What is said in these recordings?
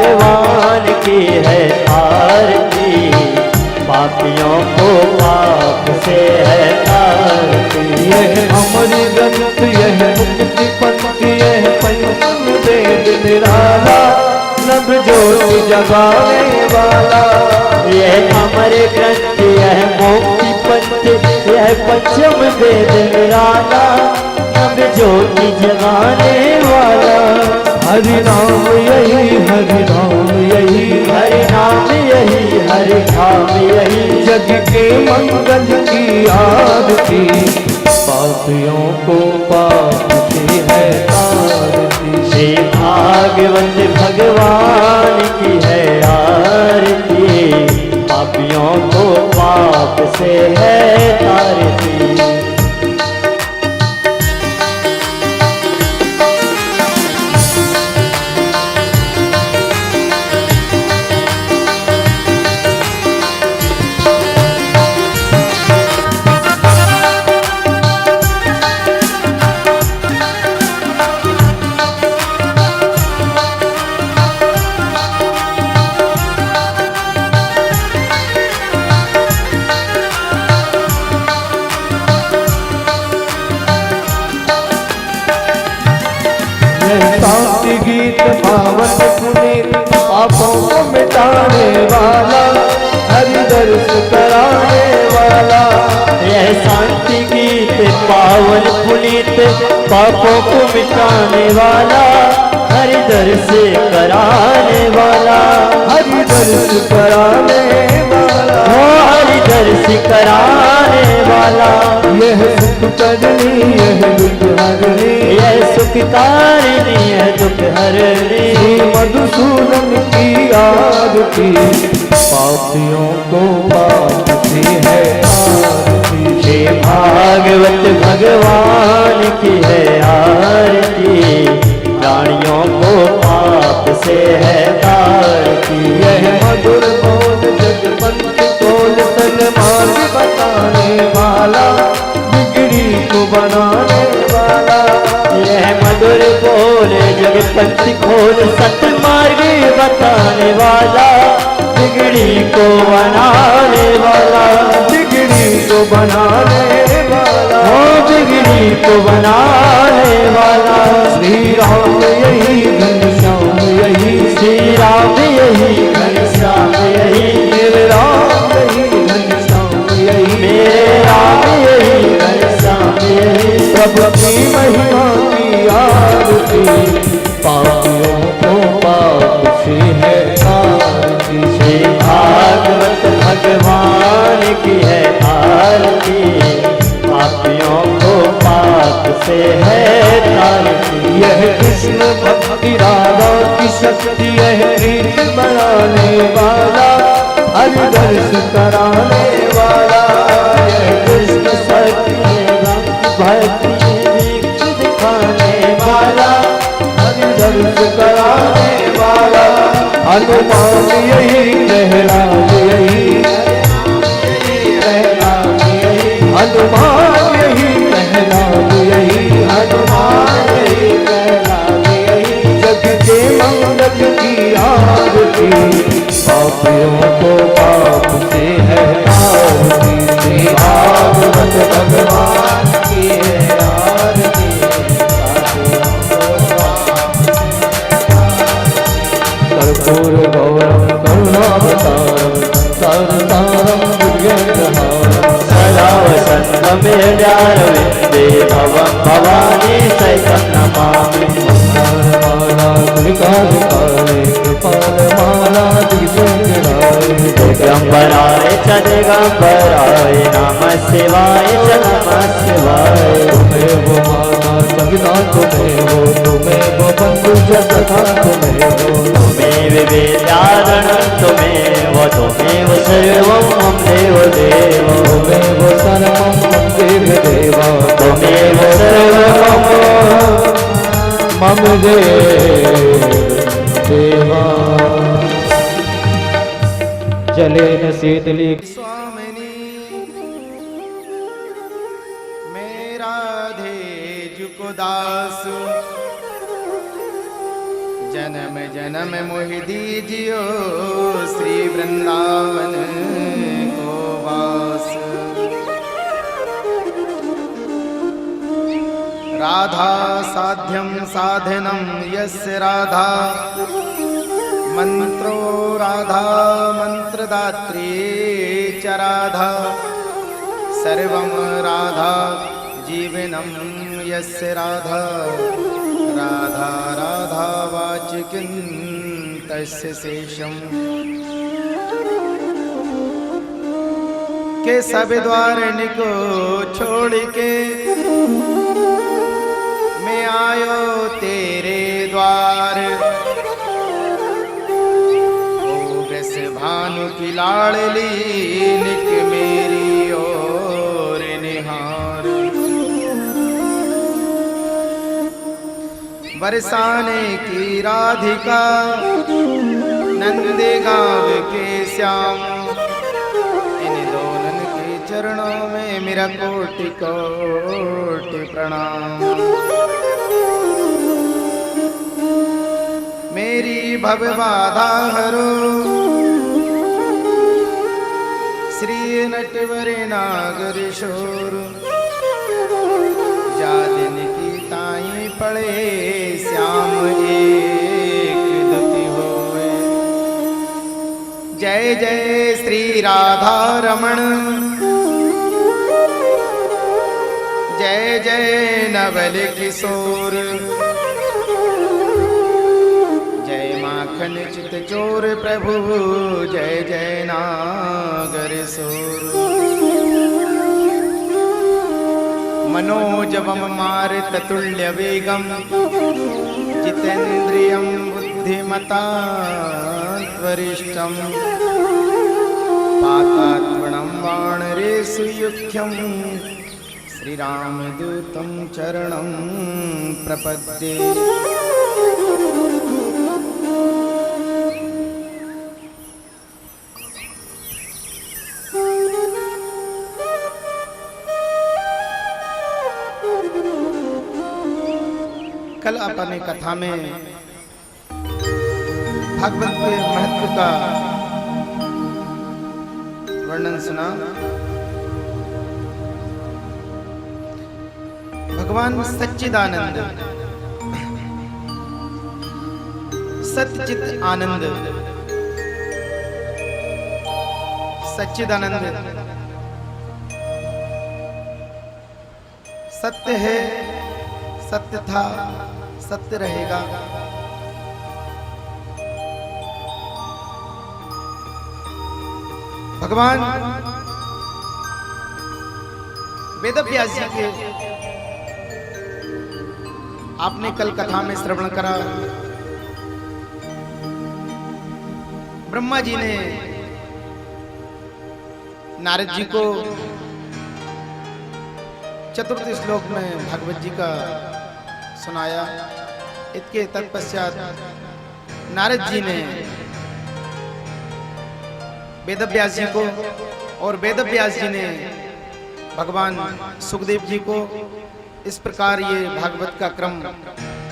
भगवान की है आरती, पापियों को पाप से है तारती। यह अमर ग्रंथ यह मुक्ति पंथ यह पंचम वेद निराला, नभ ज्योति जगाने वाला। यह अमर ग्रंथ यह मुक्ति पंथ यह पंचम वेद निराला, नभ ज्योति जगाने वाला। हरि नाम यही हरि नाम यही हरि नाम यही हरि नाम यही, जग के मंगल की आरती, पापियों को पाप से है तारती। श्री भागवत भगवान की है आरती, पापियों को पाप से है तारती। शांति गीत पावन पुनीत, पापों को मिटाने वाला, हरि दर्श कराने वाला। यह शांति गीत पावन पुनीत, पापों को मिटाने वाला, हरि दर्श कराने वाला। हरि दर्श कराने वाला, हो हरि दर्श कराने वाला। यह सुख करनी यह दुख हरनी, यह सुख तारिणी यह दुख हरणी। श्री मधुसूदन की आरती, पापियों को पाप से है आरती। श्री भागवत भगवान की है आरती, प्राणियों को पाप से है तारती। यह मधुर बोल जगवंत बोल तन मार्ग बताने वाला, बिगड़ी को बनाने वाला। यह मधुर बोल जगपति खोल सतमार्ग बताने वाला, बिगड़ी को बनाने वाला। बिगड़ी को बनाने वाला, हो बिगड़ी को बनाने वाला। श्री राम यही घनश्याम यही, श्री राम यही घनश्याम यही, मेरे राम यही घनश्याम यही, मेरे राम यही घनश्याम यही। प्रभु की महिमा की आरती, पापियों को पाप से है तारती। श्री भागवत भगवान की है आरती, पापियों को पाप से है तारती। यह कृष्ण भक्ति राधा की शक्ति, यह प्रीत बनाने वाला, हरि दर्श कराने वाला। यह कृष्ण शक्ति भक्ति दीक्षा दिखाने वाला, हरि दर्श कराने वाला। हनुमान यही प्रहलाद यही, हनुमान यही प्रहलाद यही, हनुमान यही प्रहलाद यही, जग के मंगल की आरती, पापियों को पाप से है तारती। श्री भागवत भगवान की है आरती, कर्पूर गौरम करुणावतारम, संसारसारम दुर्गेन्द्रहारम, सदा वसंत मेल्यारविंदे भवं भवानी सहितं नमामि। माला कृपालिकाले कृपाल माला दिगंबराय, दिगंबराय च दिगंबराय नमः शिवाय च नमः शिवाय। तुम्हें वो माता सविता तुम्हें वो बंधु सखा तुम्हें विवेदारणं त्वमेव त्वमेव सर्वं मम देवदेव। तुम्हें वो सर्वं मम देवदेव, त्वमेव सर्वं मम देवा। जलेन शीतली स्वामिनी मेरा धेज को दास, जन्म जन्म मोहि दीजियो श्री वृंदावन को वास। राधा साध्यं साधनं यस्य राधा, मंत्रो राधा मंत्रदात्री च राधा, सर्वं राधा जीवनं यस्य राधा, राधा राधा वाचिकिं तस्य शेषम्। के सब द्वारन को छोड़ के मैं आयो तेरे द्वार। ओ वृष भानु की लाडली निक मेरी ओर निहार। बरसाने की राधिका नंद गाँव के श्याम, इन दोनों के चरणों में मेरा कोटि कोटि प्रणाम। मेरी भव बाधा हरो श्री नटवर नागर शोर। जा दिन की ताई पड़े श्याम एक दुति होए। जय जय श्री राधा रमण, जय जय नवल किशोर। जय माखन चित चोर प्रभु, जय जय नागर सोर। मनोजवम मारुत तुल्य वेगम, जितेन्द्रियं बुद्धिमतां वरिष्ठम्। पातात्मनं वानरेषु युख्यं, श्री रामदूतं चरणं प्रपद्ये। कल अपने कथा में भागवत के महत्व का वर्णन सुना। भगवान सच्चिदानंद, सच्चित आनंद, सच्चिदानंद सत्य है, सत्य था, सत्य रहेगा। भगवान वेदव्यास जी के आपने कल कथा में श्रवण करा। ब्रह्मा जी ने नारद जी को चतुर्थ श्लोक में भागवत जी का सुनाया। इसके तत्पश्चात नारद जी ने वेदव्यास जी को, और वेदव्यास जी ने भगवान सुखदेव जी को। इस प्रकार ये भागवत का क्रम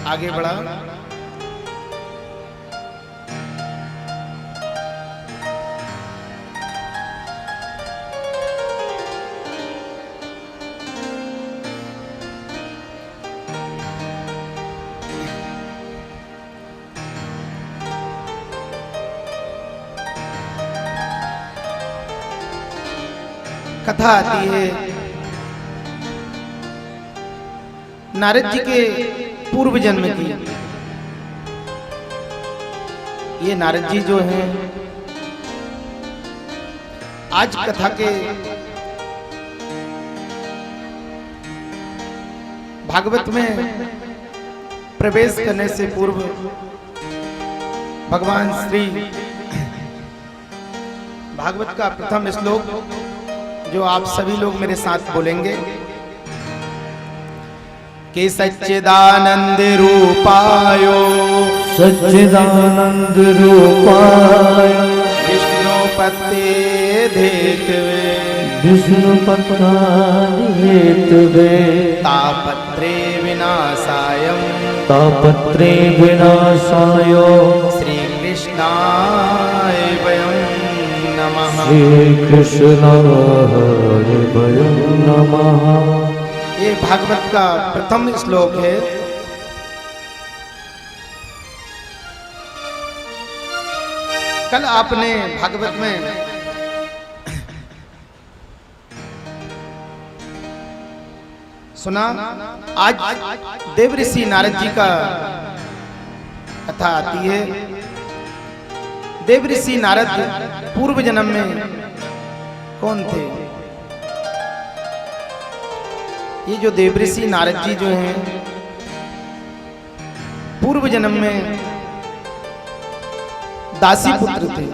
आगे बढ़ा। कथा आती है नारद जी के पूर्व जन्म की। ये नारद जी जो हैं, आज कथा के भागवत में प्रवेश करने से पूर्व भगवान श्री भागवत का प्रथम श्लोक जो आप सभी लोग मेरे साथ बोलेंगे कि सच्चिदानंद रूपायो, सच्चिदानंद रूपाय विष्णु पते देखवे, विष्णु पत्राहेतवे तापत्रे विनाशायं तापत्रे विनाशाय श्रीकृष्णाय वयं नमः। श्री कृष्णाय वयं नमः। ये भागवत का प्रथम श्लोक है। कल आपने भागवत में सुना, आज देव ऋषि नारद जी का कथा आती है। देव ऋषि नारद पूर्व जन्म में कौन थे? ये जो देव ऋषि नारद जी जो हैं, पूर्व जन्म में दासी पुत्र थे।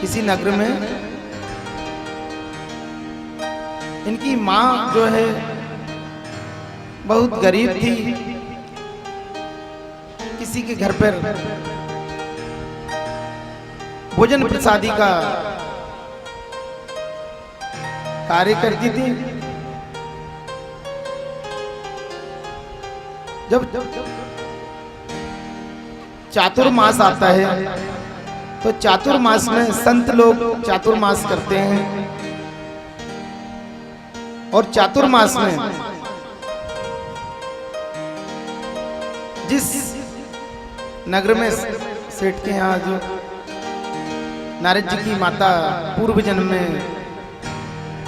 किसी नगर में इनकी माँ जो है बहुत गरीब थी। किसी के घर पर भोजन प्रसादी का कार्य करती थी। जब चातुर्मास आता है तो चातुर्मास में संत लोग चातुर्मास करते हैं, और चातुर्मास में जिस नगर में सेठ के यहाँ जो नारद जी की माता पूर्व जन्म में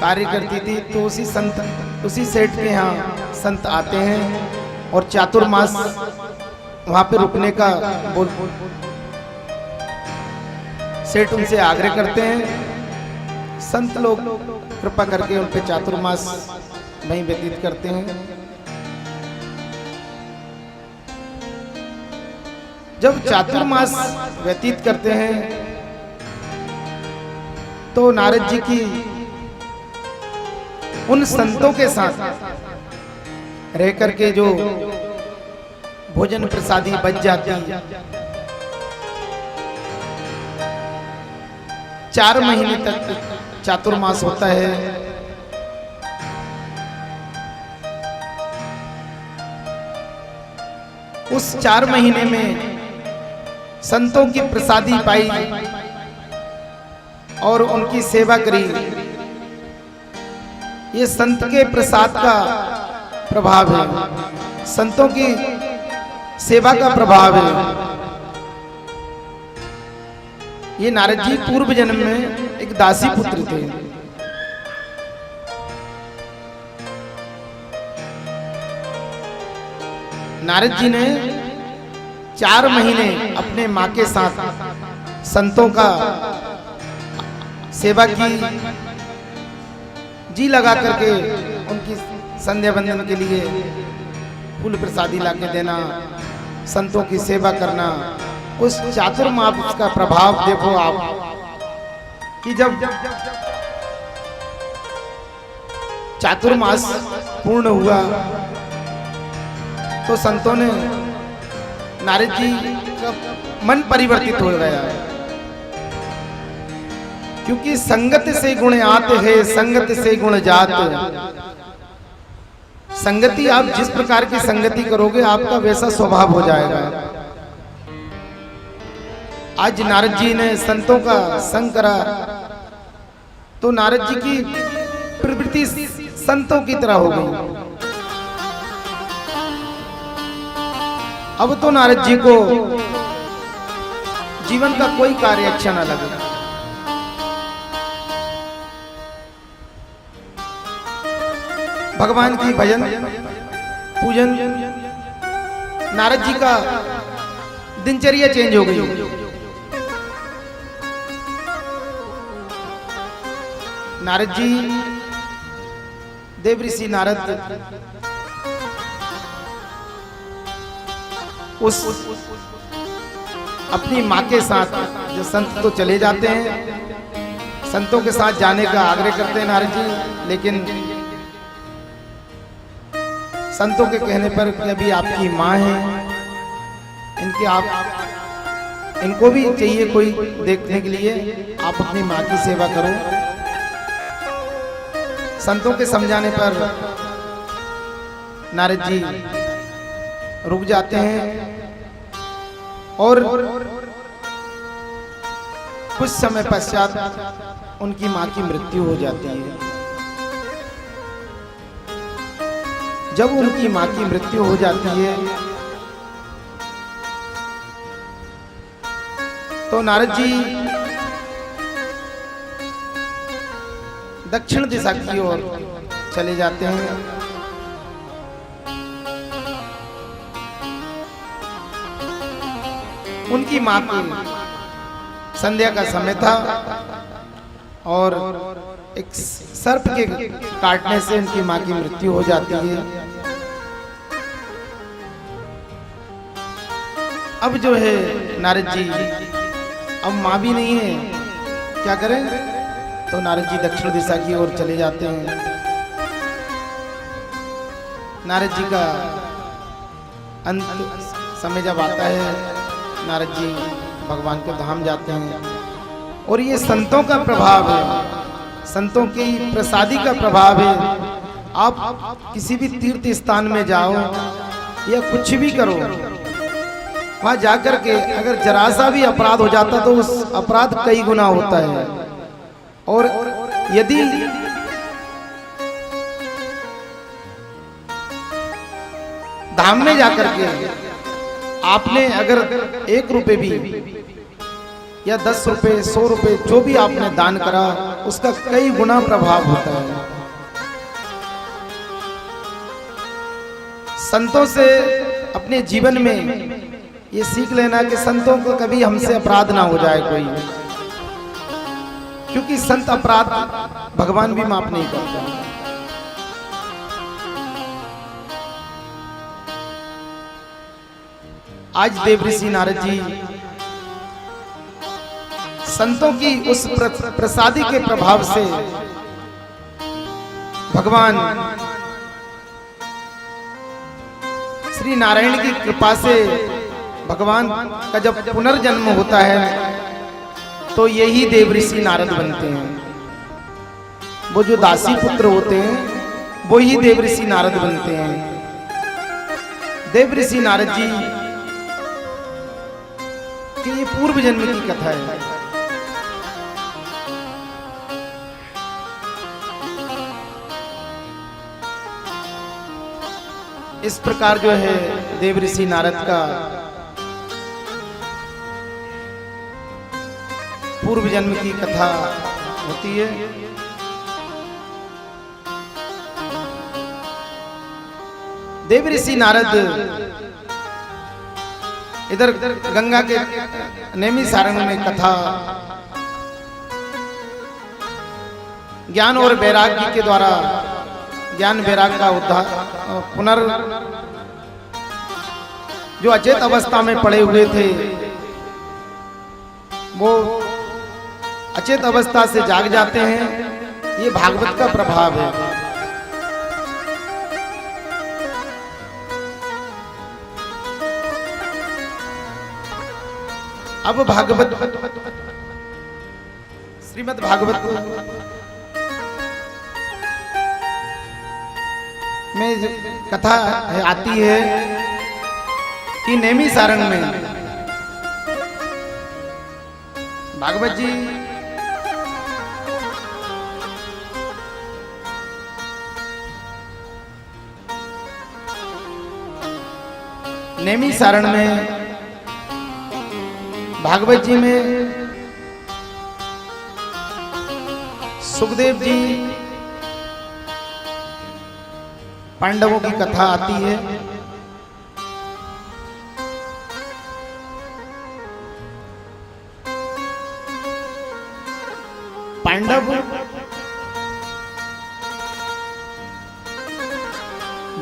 कार्य करती थी, तो उसी सेठ के यहाँ संत आते हैं और चातुर्मास वहां पे रुकने का सेठ उनसे आग्रह करते हैं। संत लोग कृपा करके उन पे चातुर्मास वहीं व्यतीत करते हैं। जब चातुर्मास व्यतीत करते हैं तो नारद जी की उन संतों के साथ रह करके जो भोजन प्रसादी बच जाती, 4 महीने तक चातुर्मास होता है। उस 4 महीने में संतों की प्रसादी पाई और उनकी सेवा करी। ये संत के प्रसाद का प्रभाव है, संतों की सेवा का प्रभाव है। ये नारद जी पूर्व जन्म में एक दासी पुत्र थे। नारद जी ने 4 महीने अपने माँ के साथ संतों का सेवा की, जी लगा करके उनकी संध्या वंदन के लिए फूल प्रसादी लाके देना, संतों की सेवा करना। उस चातुर्मास का प्रभाव देखो आप कि जब चातुर्मास पूर्ण हुआ तो संतों ने नारद जी का मन परिवर्तित हो गया, क्योंकि संगत से गुण आते हैं, संगत से गुण जात। संगति आप जिस प्रकार की संगति करोगे आपका वैसा स्वभाव हो जाएगा। आज नारद जी ने संतों का संग करा तो नारद जी की प्रवृत्ति संतों की तरह हो गई। अब तो नारद जी को जीवन का कोई कार्य अच्छा ना लगे। भगवान की भजन पूजन, नारद जी का दिनचर्या चेंज हो गई। नारद जी, देव ऋषि नारद उस अपनी माँ के साथ, जो संत तो चले जाते हैं, संतों के साथ जाने का आग्रह करते हैं नारद जी, लेकिन संतों के कहने पर कि अभी आपकी माँ है, इनके आप इनको भी चाहिए कोई देखने के लिए। आप अपनी माँ की सेवा करो। संतों के समझाने पर नारद जी रुक जाते हैं और कुछ समय पश्चात उनकी मां की मृत्यु हो जाती है। जब उनकी मां की मृत्यु हो जाती है तो नारद जी दक्षिण दिशा की ओर चले जाते हैं। उनकी मां की संध्या का समय था और एक सर्प के काटने से उनकी मां की मृत्यु हो जाती है। अब जो है नारद जी, अब मां भी नहीं है, क्या करें? तो नारद जी दक्षिण दिशा की ओर चले जाते हैं। नारद जी का अंत समय जब आता है, नारद जी भगवान के धाम जाते हैं और ये संतों का प्रभाव है, संतों की प्रसादी का प्रभाव है। आप किसी भी तीर्थ स्थान में जाओ या कुछ भी करो, वहां जाकर के अगर जरा सा भी अपराध हो जाता तो उस अपराध कई गुना होता है। और यदि धाम में जाकर के आपने अगर 1 रुपए भी या 10 रुपए 100 रुपए जो भी आपने दान करा, उसका कई गुना प्रभाव होता है। संतों से अपने जीवन में ये सीख लेना कि संतों को कभी हमसे अपराध ना हो जाए कोई, क्योंकि संत अपराध भगवान भी माफ नहीं करता। आज देवऋषि नारद जी संतों की उस प्रसादी के प्रभाव से भगवान श्री नारायण की कृपा से भगवान का जब पुनर्जन्म होता है तो यही देवऋषि नारद बनते हैं। वो जो दासी पुत्र होते हैं वो ही देवऋषि नारद बनते हैं। देवऋषि नारद जी कि ये पूर्व जन्म की कथा है। इस प्रकार जो है देवऋषि नारद का पूर्व जन्म की कथा होती है। देवऋषि नारद इधर गंगा के नैमिषारण्य में कथा ज्ञान और वैराग्य के द्वारा ज्ञान वैराग्य का उद्धार जो अचेत अवस्था में पड़े हुए थे वो अचेत अवस्था से जाग जाते हैं। ये भागवत का प्रभाव है। अब भागवत श्रीमद् भागवत में कथा आती है कि नैमिषारण्य में भागवत जी नैमिषारण्य में भागवत जी में सुखदेव जी पांडवों की कथा आती है। पांडव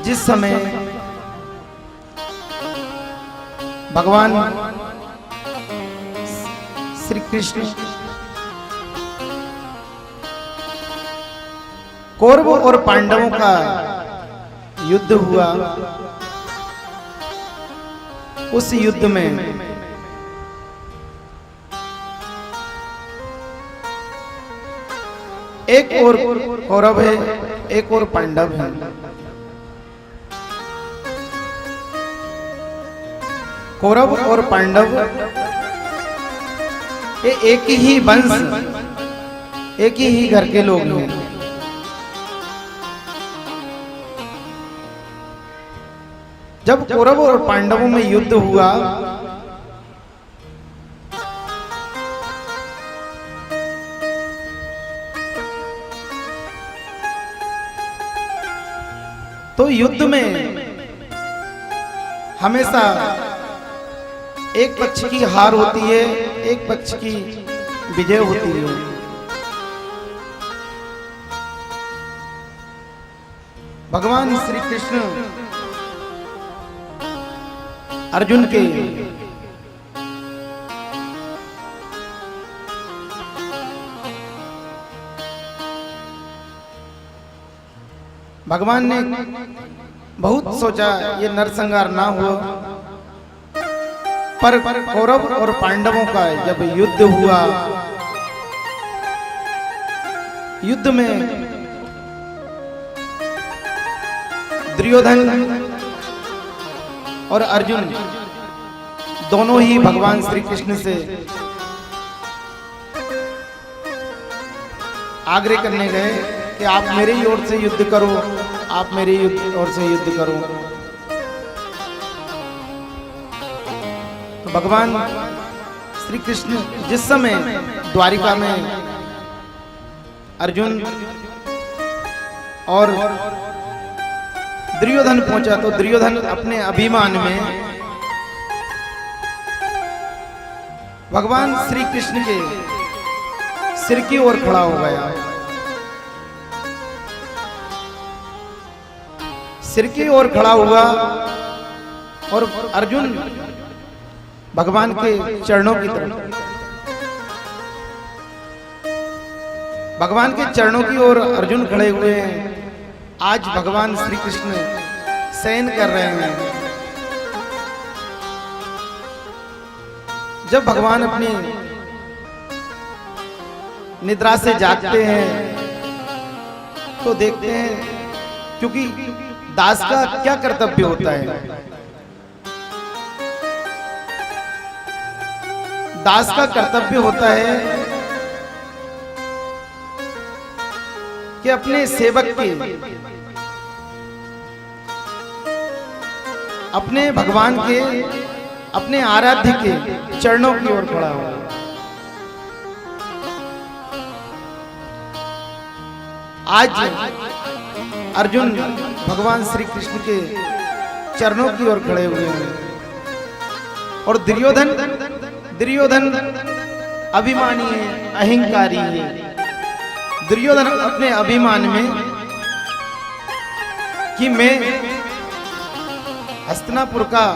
जिस समय भगवान श्री कृष्ण कौरवों और पांडवों का युद्ध हुआ, उस युद्ध में और कौरव है, एक और पांडव है। कौरव और पांडव ये एक ही वंश, एक ही घर के लोग हैं। जब कौरव और पांडवों में युद्ध हुआ तो युद्ध में हमेशा एक पक्ष की हार होती है, एक पक्ष की विजय होती है। भगवान श्री कृष्ण अर्जुन के भगवान ने बहुत सोचा ये नरसंहार ना हो, पर कौरव और पांडवों का जब युद्ध हुआ, युद्ध में दुर्योधन और अर्जुन दोनों ही भगवान श्री कृष्ण से आग्रह करने गए कि आप मेरे ही ओर से युद्ध करो, आप मेरे ही ओर से युद्ध करो। तो भगवान श्री कृष्ण जिस समय द्वारिका में अर्जुन और दुर्योधन पहुंचा तो दुर्योधन अपने अभिमान में भगवान श्री कृष्ण के सिर की ओर खड़ा हो गया। सिर की ओर खड़ा हुआ और अर्जुन भगवान के चरणों की तरफ, भगवान के चरणों की ओर अर्जुन खड़े हुए हैं। आज भगवान श्री कृष्ण शयन कर रहे हैं। जब भगवान अपनी निद्रा से जागते हैं तो देखते हैं, क्योंकि दास का क्या कर्तव्य होता है, दास का कर्तव्य होता है कि अपने सेवक के, अपने भगवान के, अपने आराध्य के चरणों की ओर खड़ा हो। आज अर्जुन भगवान श्री कृष्ण के चरणों की ओर खड़े हुए हैं और दुर्योधन अभिमानी है, अहंकारी है। दुर्योधन अपने अभिमान में कि मैं हस्तिनापुर का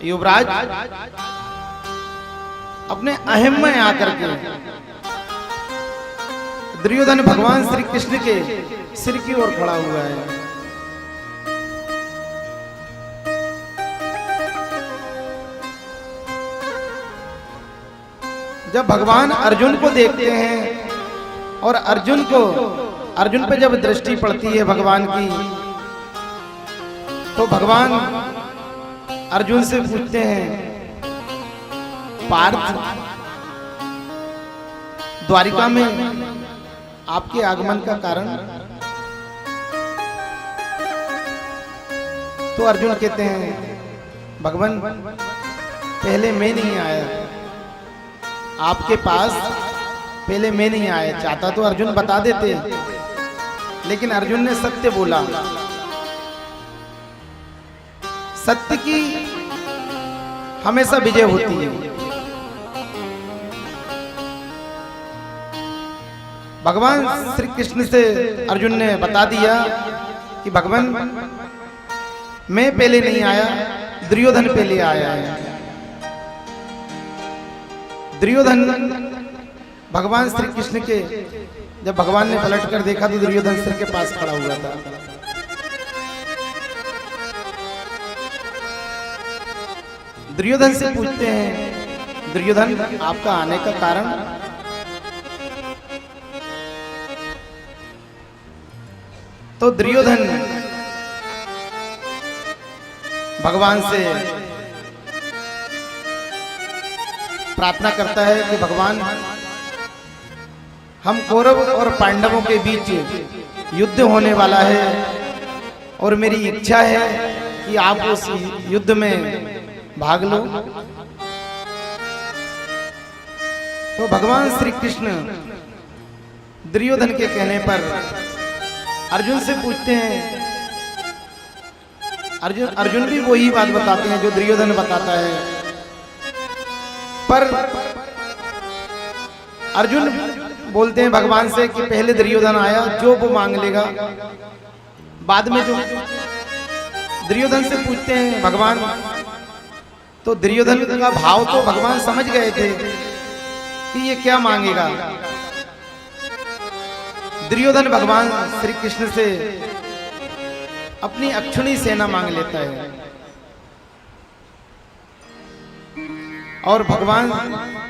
युवराज, अपने अहम में आकर के दुर्योधन भगवान श्री कृष्ण के सिर की ओर खड़ा हुआ है। जब भगवान अर्जुन को देखते हैं और अर्जुन पे जब दृष्टि पड़ती है भगवान की, तो भगवान अर्जुन से पूछते हैं, पार्थ, द्वारिका में आपके आगमन का कारण? तो अर्जुन कहते हैं, भगवान पहले मैं नहीं आया आपके पास, पहले मैं नहीं आया। चाहता तो अर्जुन बता देते, लेकिन अर्जुन ने सत्य बोला। सत्य की हमेशा विजय होती है। भगवान श्री कृष्ण से अर्जुन ने बता दिया कि भगवान मैं पहले नहीं आया, दुर्योधन पहले आया है। दुर्योधन भगवान श्री कृष्ण के, जब भगवान ने पलट कर देखा तो दुर्योधन सिर के पास खड़ा हुआ था। दुर्योधन से पूछते हैं, दुर्योधन आपका आने का कारण? तो दुर्योधन भगवान से प्रार्थना करता है कि भगवान, हम कौरव और पांडवों के बीच युद्ध होने वाला है और मेरी इच्छा है कि आप उस युद्ध में भाग लो। तो भगवान श्री कृष्ण दुर्योधन के कहने पर अर्जुन से पूछते हैं। अर्जुन भी वही बात बताते हैं जो दुर्योधन बताता है, पर अर्जुन बोलते हैं भगवान से कि पहले दुर्योधन आया, जो वो मांग लेगा। बाद में जो दुर्योधन से पूछते हैं भगवान, तो दुर्योधन का भाव तो भगवान समझ गए थे कि ये क्या मांगेगा। दुर्योधन भगवान श्री कृष्ण से अपनी अक्षुणी सेना मांग लेता है और भगवान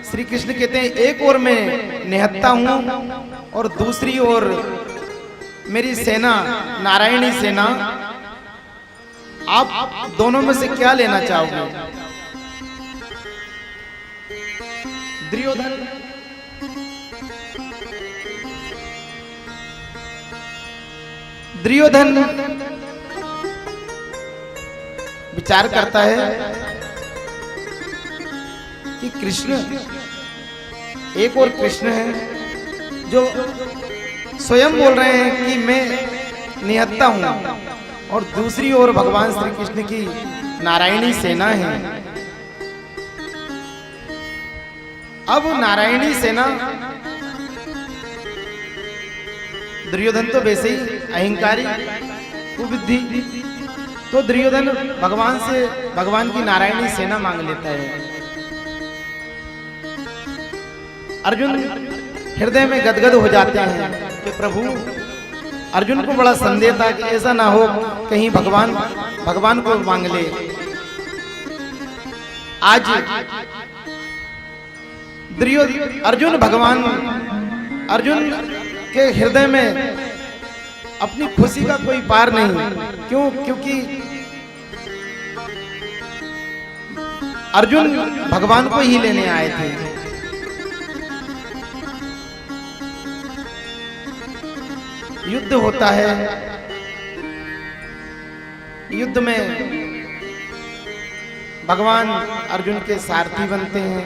श्री कृष्ण कहते हैं, एक ओर मैं निहत्ता हूं और दूसरी ओर मेरी सेना नारायणी सेना, आप दोनों में से क्या लेना चाहोगे। दुर्योधन विचार करता है कि कृष्ण, एक और कृष्ण है जो स्वयं बोल रहे हैं कि मैं निहत्ता हूं और दूसरी ओर भगवान श्री कृष्ण की नारायणी सेना है। अब नारायणी सेना, दुर्योधन तो वैसे ही अहंकारी कुबुद्धि, तो दुर्योधन भगवान से भगवान की नारायणी सेना मांग लेता है। अर्जुन हृदय में गदगद हो जाते हैं कि प्रभु, अर्जुन को बड़ा संदेह था कि ऐसा ना हो कहीं भगवान को मांग ले। आज अर्जुन के हृदय में अपनी खुशी का कोई पार नहीं। क्यों? क्योंकि अर्जुन भगवान को ही लेने आए थे। युद्ध होता है, युद्ध में भगवान अर्जुन के सारथी बनते हैं।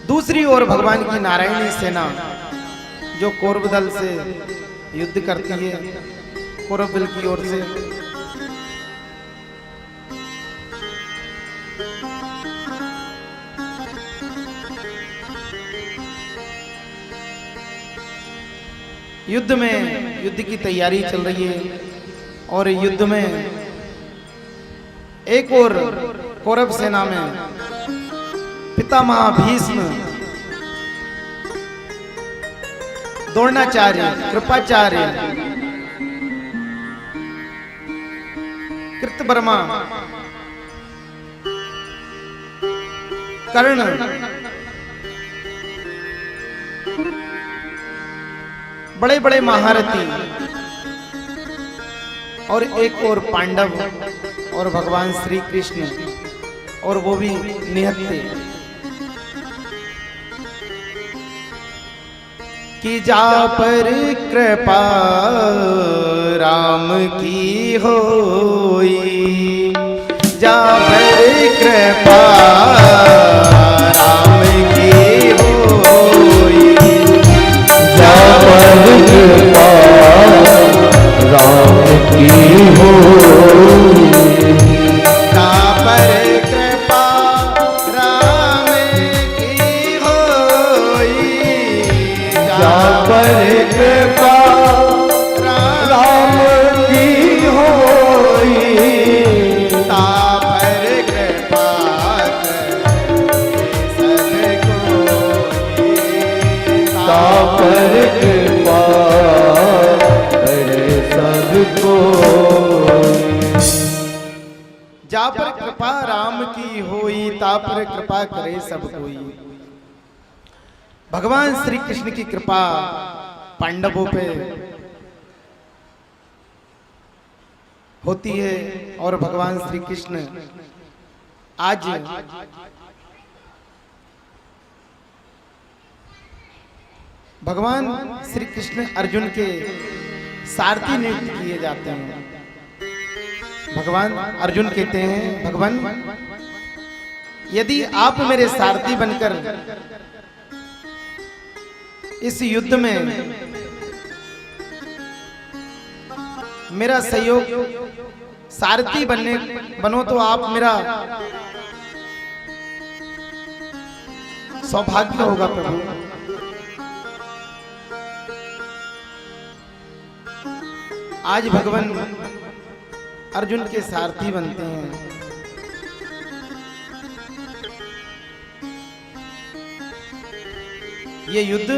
दूसरी ओर भगवान की नारायणी सेना जो कौरव दल से युद्ध करती है, कौरव दल की ओर से, युद्ध की तैयारी चल रही है और युद्ध में एक और कौरव सेना में पितामह भीष्म, द्रोणाचार्य, कृपाचार्य, कृतवर्मा, कर्ण, बड़े बड़े महारथी और एक और पांडव और भगवान श्री कृष्ण, और वो भी निहत्ते। कि जा पर कृपा राम की होई, जा पर कृपा राम की होई, जा पर कृपा राम की होई, जा पर कृपा राम की होई, जा पर कृपा राम की होई, ता पर कृपा ता पर कृपा करे सबको। जा पर कृपा राम की होई, ता पर कृपा करे सब कोई। भगवान श्री कृष्ण की कृपा पांडवों पे होती है और भगवान श्री कृष्ण आज भगवान श्री कृष्ण अर्जुन के सारथी नियुक्त किए जाते हैं। भगवान अर्जुन कहते हैं, भगवान यदि आप मेरे सारथी बनकर इस युद्ध में मेरा सहयोग सारथी बनो तो आप मेरा सौभाग्य होगा प्रभु। आज भगवान अर्जुन के सारथी बनते हैं। ये युद्ध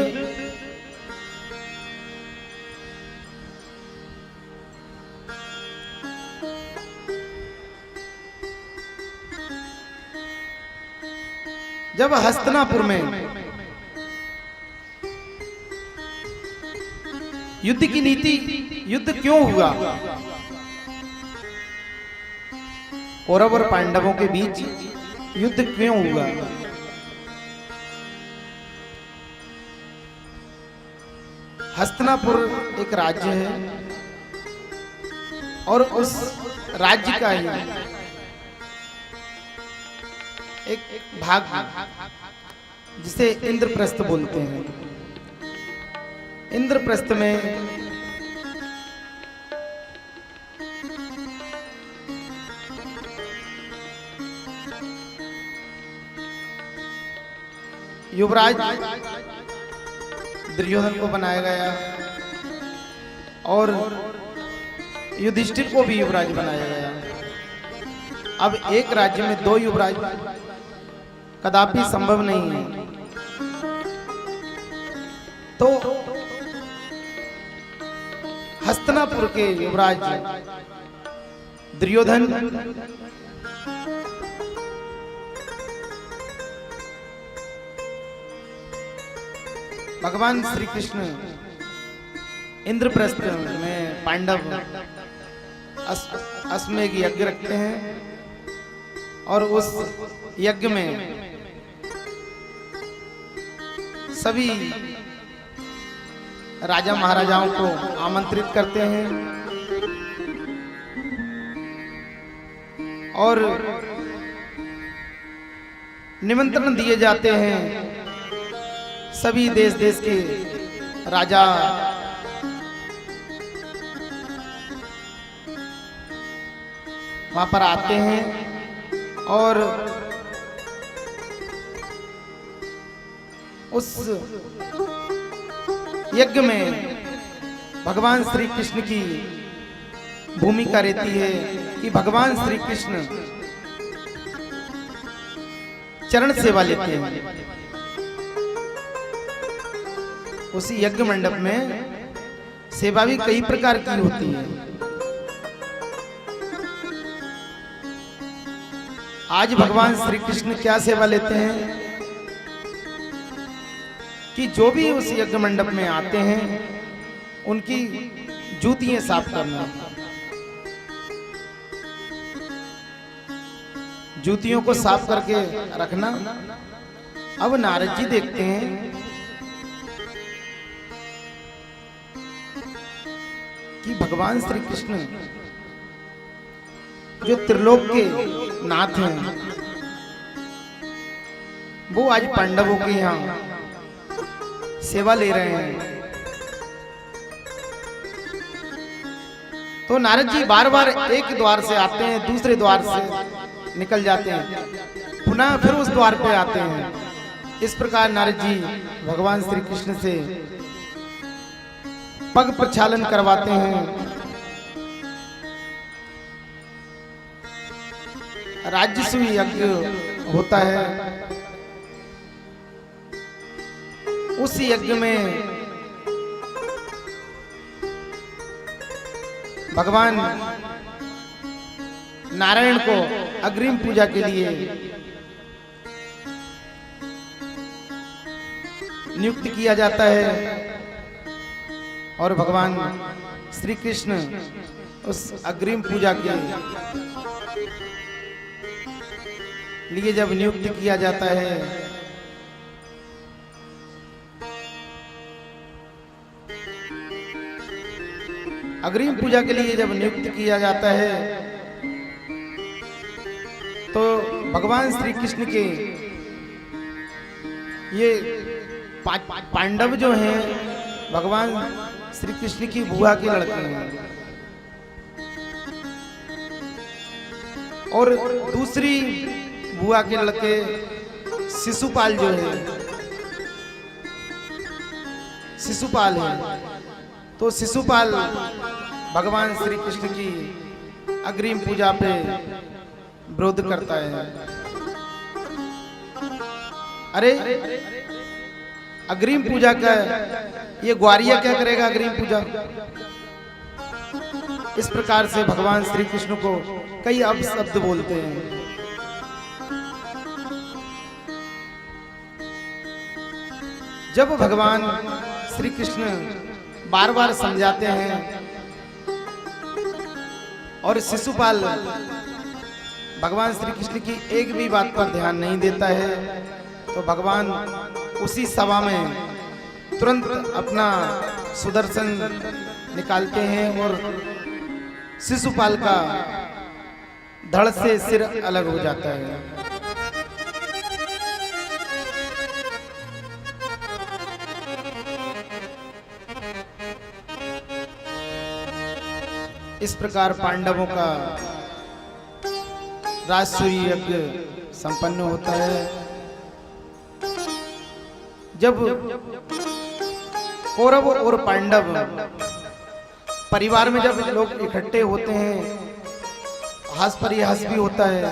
जब हस्तिनापुर में युद्ध की नीति, युद्ध क्यों हुआ, कौरव और पांडवों के बीच युद्ध क्यों हुआ, हस्तिनापुर एक राज्य है और उस राज्य का ही एक भाग जिसे इंद्रप्रस्थ बोलते हैं। इंद्रप्रस्थ में युवराज दुर्योधन को बनाया गया और युधिष्ठिर को भी युवराज बनाया गया। अब एक राज्य में दो युवराज कदापि संभव नहीं है। तो हस्तिनापुर के युवराज दुर्योधन भगवान श्री कृष्ण इंद्रप्रस्थ में पांडव अश्वमेध यज्ञ रखते हैं और उस यज्ञ में सभी राजा महाराजाओं को आमंत्रित करते हैं और निमंत्रण दिए जाते हैं। सभी देश देश के राजा वहां पर आते हैं और उस यज्ञ में भगवान श्री कृष्ण की भूमिका रहती है कि भगवान श्री कृष्ण चरण सेवा लेते हैं। उसी यज्ञ मंडप में सेवा भी कई प्रकार की होती है। आज भगवान श्री कृष्ण क्या सेवा लेते हैं कि जो भी उस यज्ञ मंडप में आते हैं उनकी जूतियां साफ करना, जूतियों को साफ करके रखना। अब नारद जी देखते हैं कि भगवान श्री कृष्ण जो त्रिलोक के नाथ हैं वो आज पांडवों के यहाँ सेवा ले रहे हैं। तो नारद जी बार बार एक द्वार से आते हैं, दूसरे द्वार से निकल जाते हैं, पुनः फिर उस द्वार पे आते हैं। इस प्रकार नारद जी भगवान श्री कृष्ण से पग प्रक्षालन करवाते हैं। राजसूय यज्ञ होता है, उस यज्ञ में भगवान नारायण को अग्रिम पूजा के लिए नियुक्त किया जाता है और भगवान श्री कृष्ण उस अग्रिम पूजा के लिए जब नियुक्त किया जाता है, अग्रिम पूजा के लिए जब नियुक्त किया जाता है, तो भगवान श्री कृष्ण के ये पांडव जो हैं भगवान श्री कृष्ण की बुआ के लड़के हैं, और दूसरी बुआ के लड़के शिशुपाल जो है, शिशुपाल है। तो शिशुपाल भगवान श्री कृष्ण की अग्रिम पूजा पे विरोध करता है। अरे अग्रिम पूजा का ये ग्वारिया क्या करेगा अग्रिम पूजा? इस प्रकार से भगवान श्री कृष्ण को कई अपशब्द बोलते हैं। जब भगवान श्री कृष्ण बार बार समझाते हैं और शिशुपाल भगवान श्री कृष्ण की एक भी बात पर ध्यान नहीं देता है, तो भगवान उसी सभा में तुरंत अपना सुदर्शन निकालते हैं और शिशुपाल का धड़ से सिर अलग हो जाता है। इस प्रकार पांडवों का राजसूय यज्ञ संपन्न होता है। जब कौरव और पांडव परिवार में जब लोग इकट्ठे होते हैं, हास परिहास भी होता है।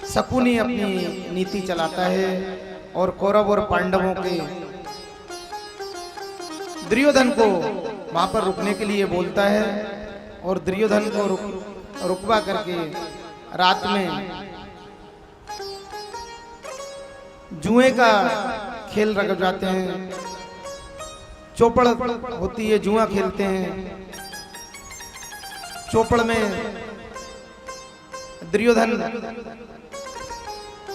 शकुनी अपनी नीति चलाता है और कौरव और पांडवों के दुर्योधन को वहां पर रुकने के लिए बोलता है और दुर्योधन को रुकवा करके रात में जुए का खेल रख जाते हैं। चौपड़ होती है, जुआ खेलते हैं। चौपड़ में दुर्योधन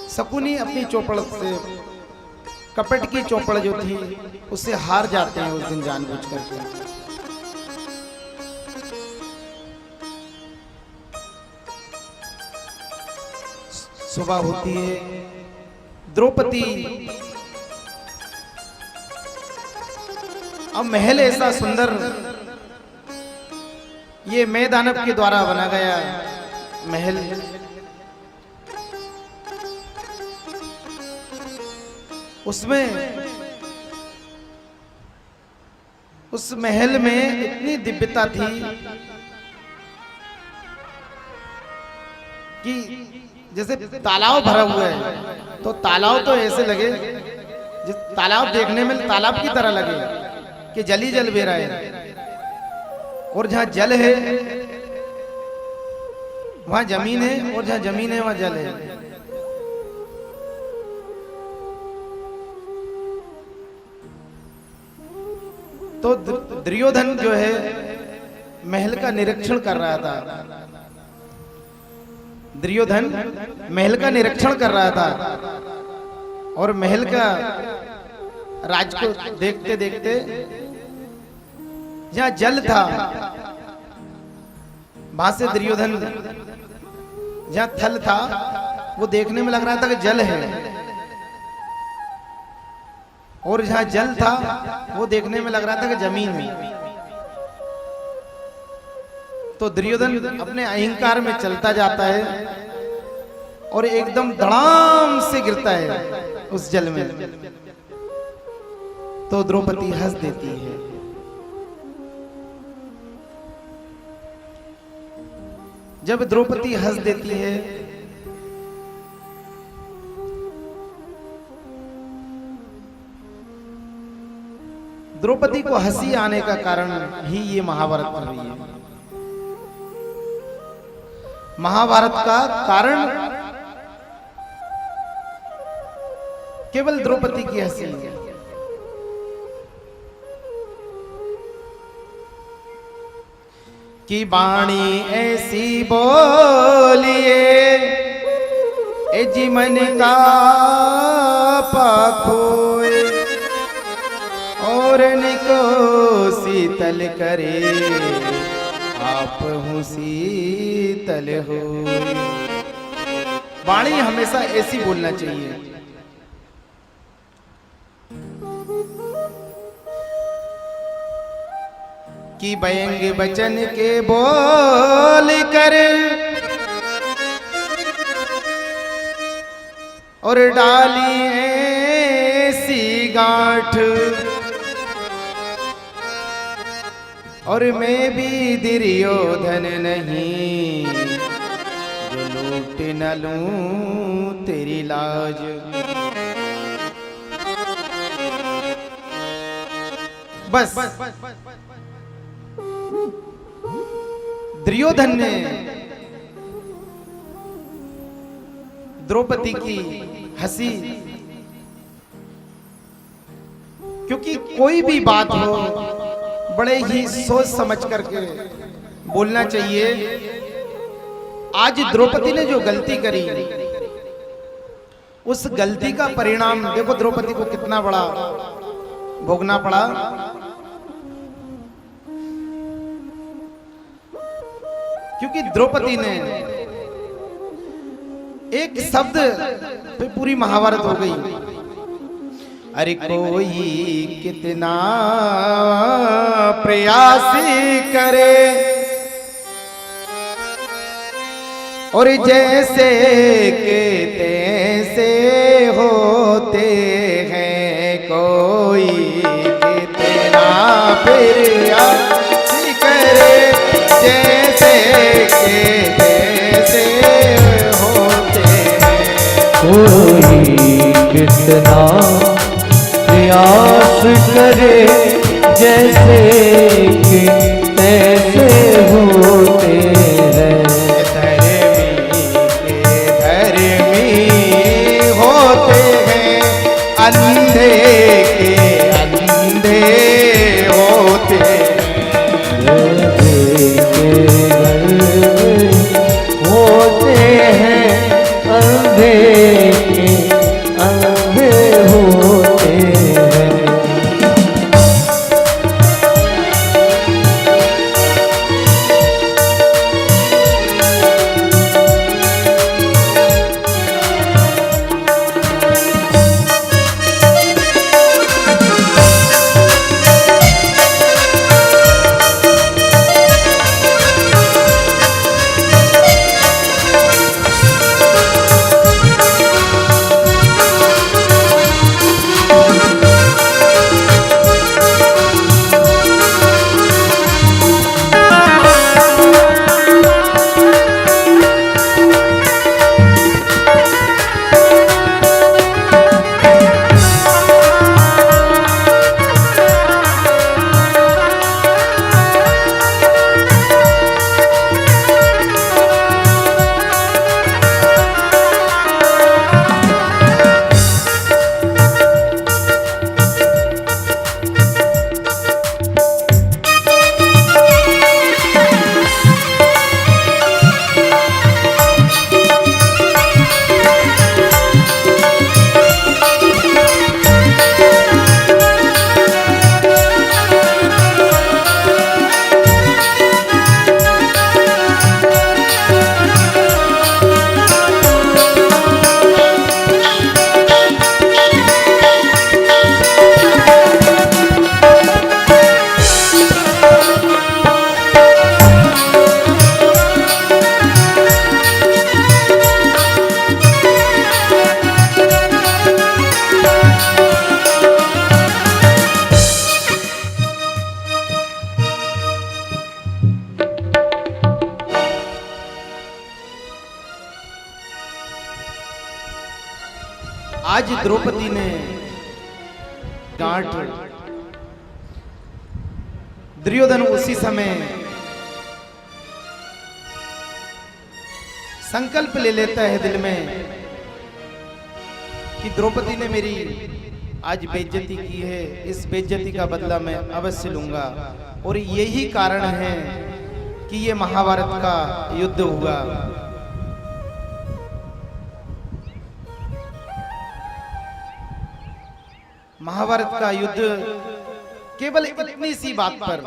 शकुनी अपनी चौपड़ से, कपट की चौपड़ जो थी उससे हार जाते हैं उस दिन जानबूझ करके। सुबह होती है, द्रौपदी, अब महल ऐसा सुंदर ये मैं दानव के द्वारा बना गया महल, उसमें उस महल में इतनी दिव्यता थी कि जैसे तालाब भरा हुआ है, तो तालाब तो ऐसे लगे, जिस तालाब देखने में तालाब की तरह लगे कि जल ही जल बह रहा है, और जहां जल है वहां जमीन है, और जहां जमीन है वहां जल है। तो दुर्योधन जो है महल का निरीक्षण कर रहा था, दुर्योधन महल का निरीक्षण कर रहा था, और महल का राज को देखते देखते जहां जल था वहां से दुर्योधन, जहां थल था वो देखने में लग रहा था कि जल है, और जहां जल था वो देखने में लग रहा था कि जमीन है। तो दुर्योधन अपने अहंकार में चलता जाता है और एकदम धड़ाम से गिरता है उस जल में। तो द्रौपदी हंस देती है। जब द्रौपदी हंस देती है द्रौपदी को हंसी आने का कारण ही ये महाभारत हुई है। महाभारत का कारण केवल द्रौपदी की हंसी। कि बाणी ऐसी बोलिए ए जी मन का पाखोए और निको शीतल करे आप हूँ शीतल हो। वाणी हमेशा ऐसी बोलना चाहिए। कि व्यंग्य वचन के बोल कर और डाली ऐसी गांठ और मैं भी दुर्योधन नहीं जो लूट न लूं तेरी लाज। बस दुर्योधन ने द्रौपदी की हंसी, क्योंकि कोई भी बात हो बड़े ही सोच समझ करके बोलना चाहिए। आज द्रौपदी ने जो गलती करी, उस गलती का परिणाम देखो द्रौपदी को कितना बड़ा भोगना पड़ा। क्योंकि द्रौपदी ने एक शब्द पे पूरी महाभारत हो गई। अरे कोई कितना प्रयास करे और जैसे के तैसे होते हैं, कोई कितना प्रयास करे जैसे के तैसे होते हैं। कोई कितना प्रयास करे जैसे कि तैसे होते हैं। धर्मी होते हैं, अंधे के अंधे होते होते हैं, अंधे के अंधे होते हैं। आज द्रौपदी ने गांठ, दुर्योधन उसी समय संकल्प ले लेता है दिल में कि द्रौपदी ने मेरी आज बेइज्जती की है, इस बेइज्जती का बदला मैं अवश्य लूंगा। और यही कारण है कि ये महाभारत का युद्ध हुआ। महाभारत का युद्ध केवल इतनी सी बात पर,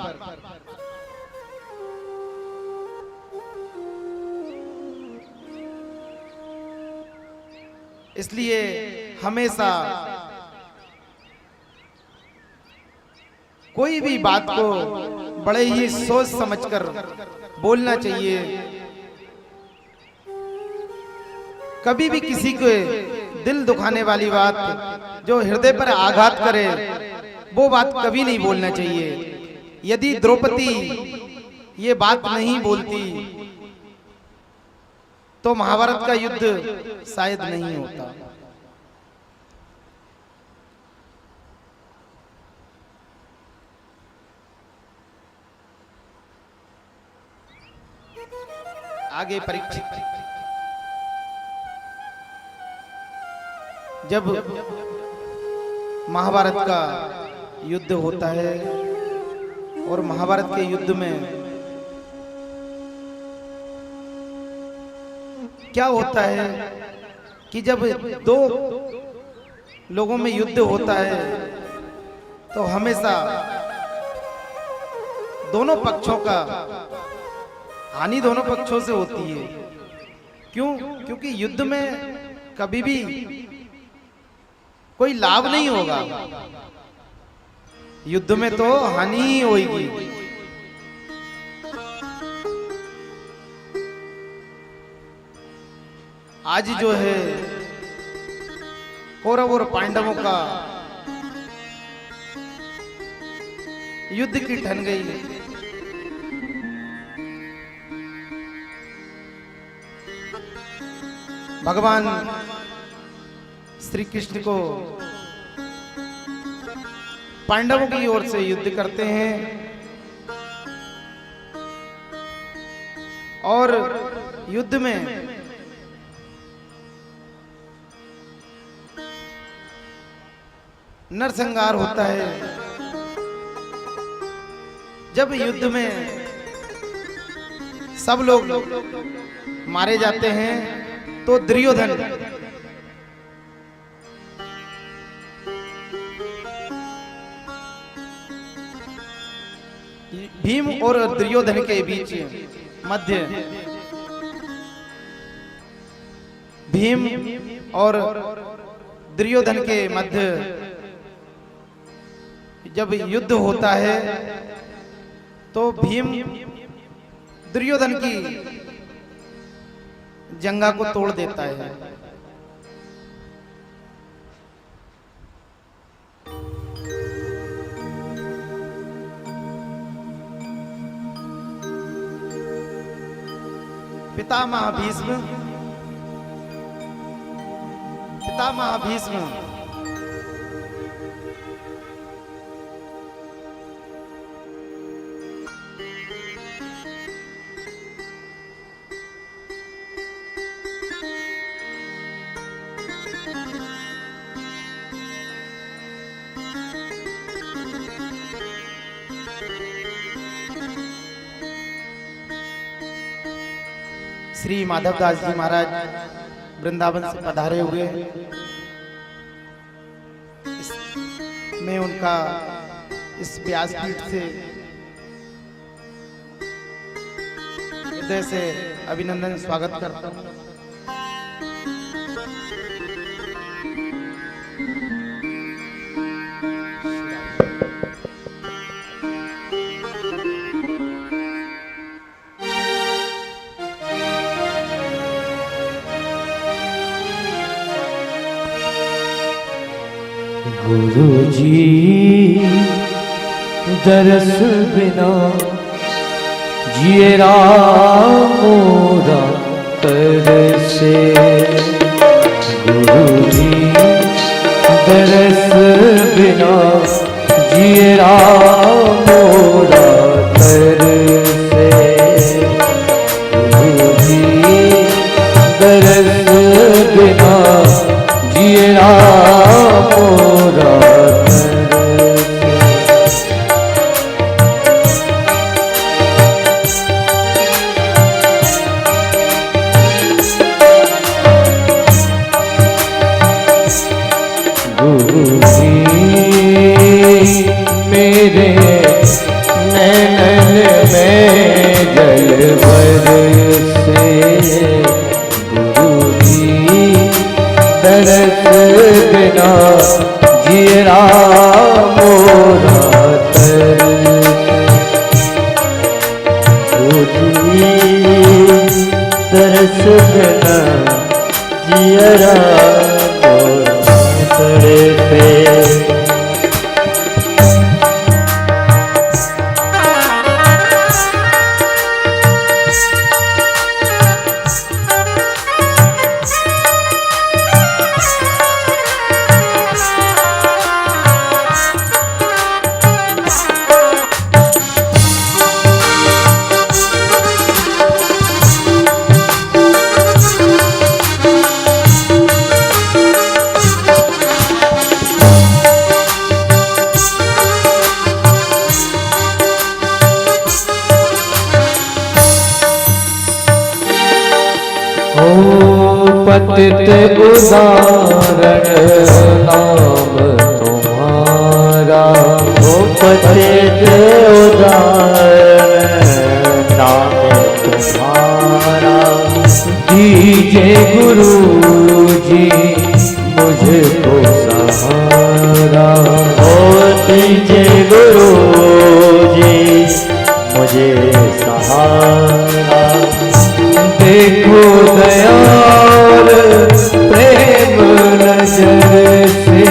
इसलिए हमेशा कोई भी बात को बड़े ही सोच समझकर बोलना चाहिए। कभी भी किसी को दिल दुखाने वाली बात, जो हृदय पर आघात करे, वो बात कभी नहीं बोलना चाहिए। यदि द्रौपदी ये बात नहीं बोलती तो महाभारत का युद्ध शायद नहीं होता। आगे परीक्षित जब महाभारत का युद्ध होता है और महाभारत के युद्ध में क्या होता है कि जब दो लोगों में युद्ध होता है तो हमेशा दोनों पक्षों का हानि दोनों पक्षों से होती है। क्यों? क्योंकि युद्ध में कभी भी कोई लाभ नहीं होगा, युद्ध में तो हानि ही होगी। आज जो है कौरव और पांडवों का युद्ध की ठन गई। भगवान श्री कृष्ण को पांडवों की ओर से युद्ध करते हैं और युद्ध में नरसंहार होता है। जब युद्ध में सब लोग मारे जाते हैं तो दुर्योधन भीम और दुर्योधन के बीच मध्य, भीम और दुर्योधन के मध्य जब युद्ध होता है तो भीम दुर्योधन की जंगा को तोड़ देता है। पितामह भीष्म श्री माधवदास जी महाराज वृंदावन से पधारे हुए हैं। मैं उनका इस व्यासपीठ से हृदय से अभिनंदन स्वागत करता हूँ। गुरु जी दरस बिना जिए मोरा तरसे। गुरु जी दरस बिना जिए मोरा तरसे। गुरु जी दरस बिना जिए गुरु जी मेरे नैनन में जल बरसे, गुरु जी दरस बिना जीरा मोरा तरसे। तरस बिना जियरा तड़े पे। पतित उदाहरण नाम तुम्हारा, ओ पतित उदाहरण नाम तुम्हारा। दीजिए गुरु जी मुझको सहारा, ओ दीजिए गुरु जी मुझे सहारा। देखो दयाल प्रेम नजर से,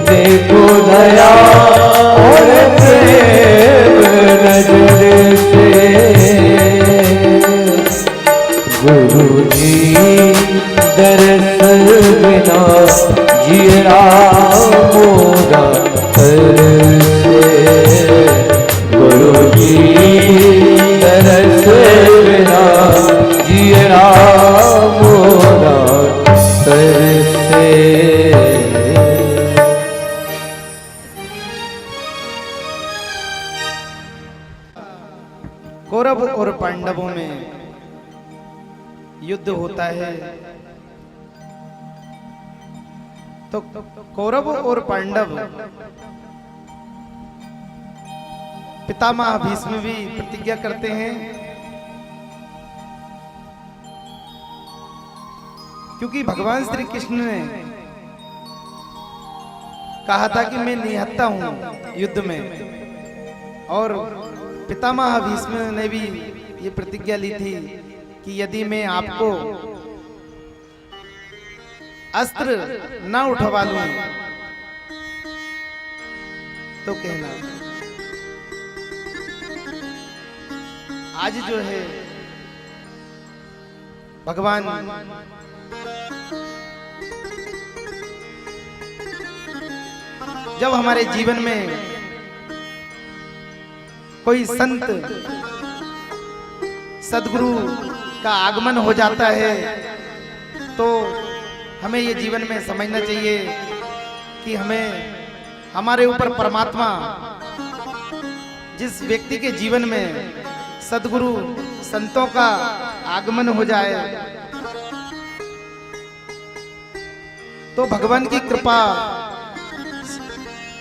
देखो दयाल प्रेम नजर से, गुरु जी दरअसल बिना जीरा मोरा तरसे, गुरु जी दरअसल बिना जीरा मोरा तरसे। कौरव और पांडवों में युद्ध होता है तो कौरव और पांडव पितामह भीष्म भी प्रतिज्ञा करते हैं, क्योंकि भगवान श्री कृष्ण ने कहा था कि मैं निहत्था हूं युद्ध में, और पितामह भीष्म ने भी ये प्रतिज्ञा ली थी कि यदि मैं आपको अस्त्र ना उठवा लूं तो कहना। आज जो है भगवान जब हमारे जीवन में कोई संत सदगुरु का आगमन हो जाता है तो हमें ये जीवन में समझना चाहिए कि हमें हमारे ऊपर परमात्मा जिस व्यक्ति के जीवन में सदगुरु संतों का आगमन हो जाए तो भगवान की कृपा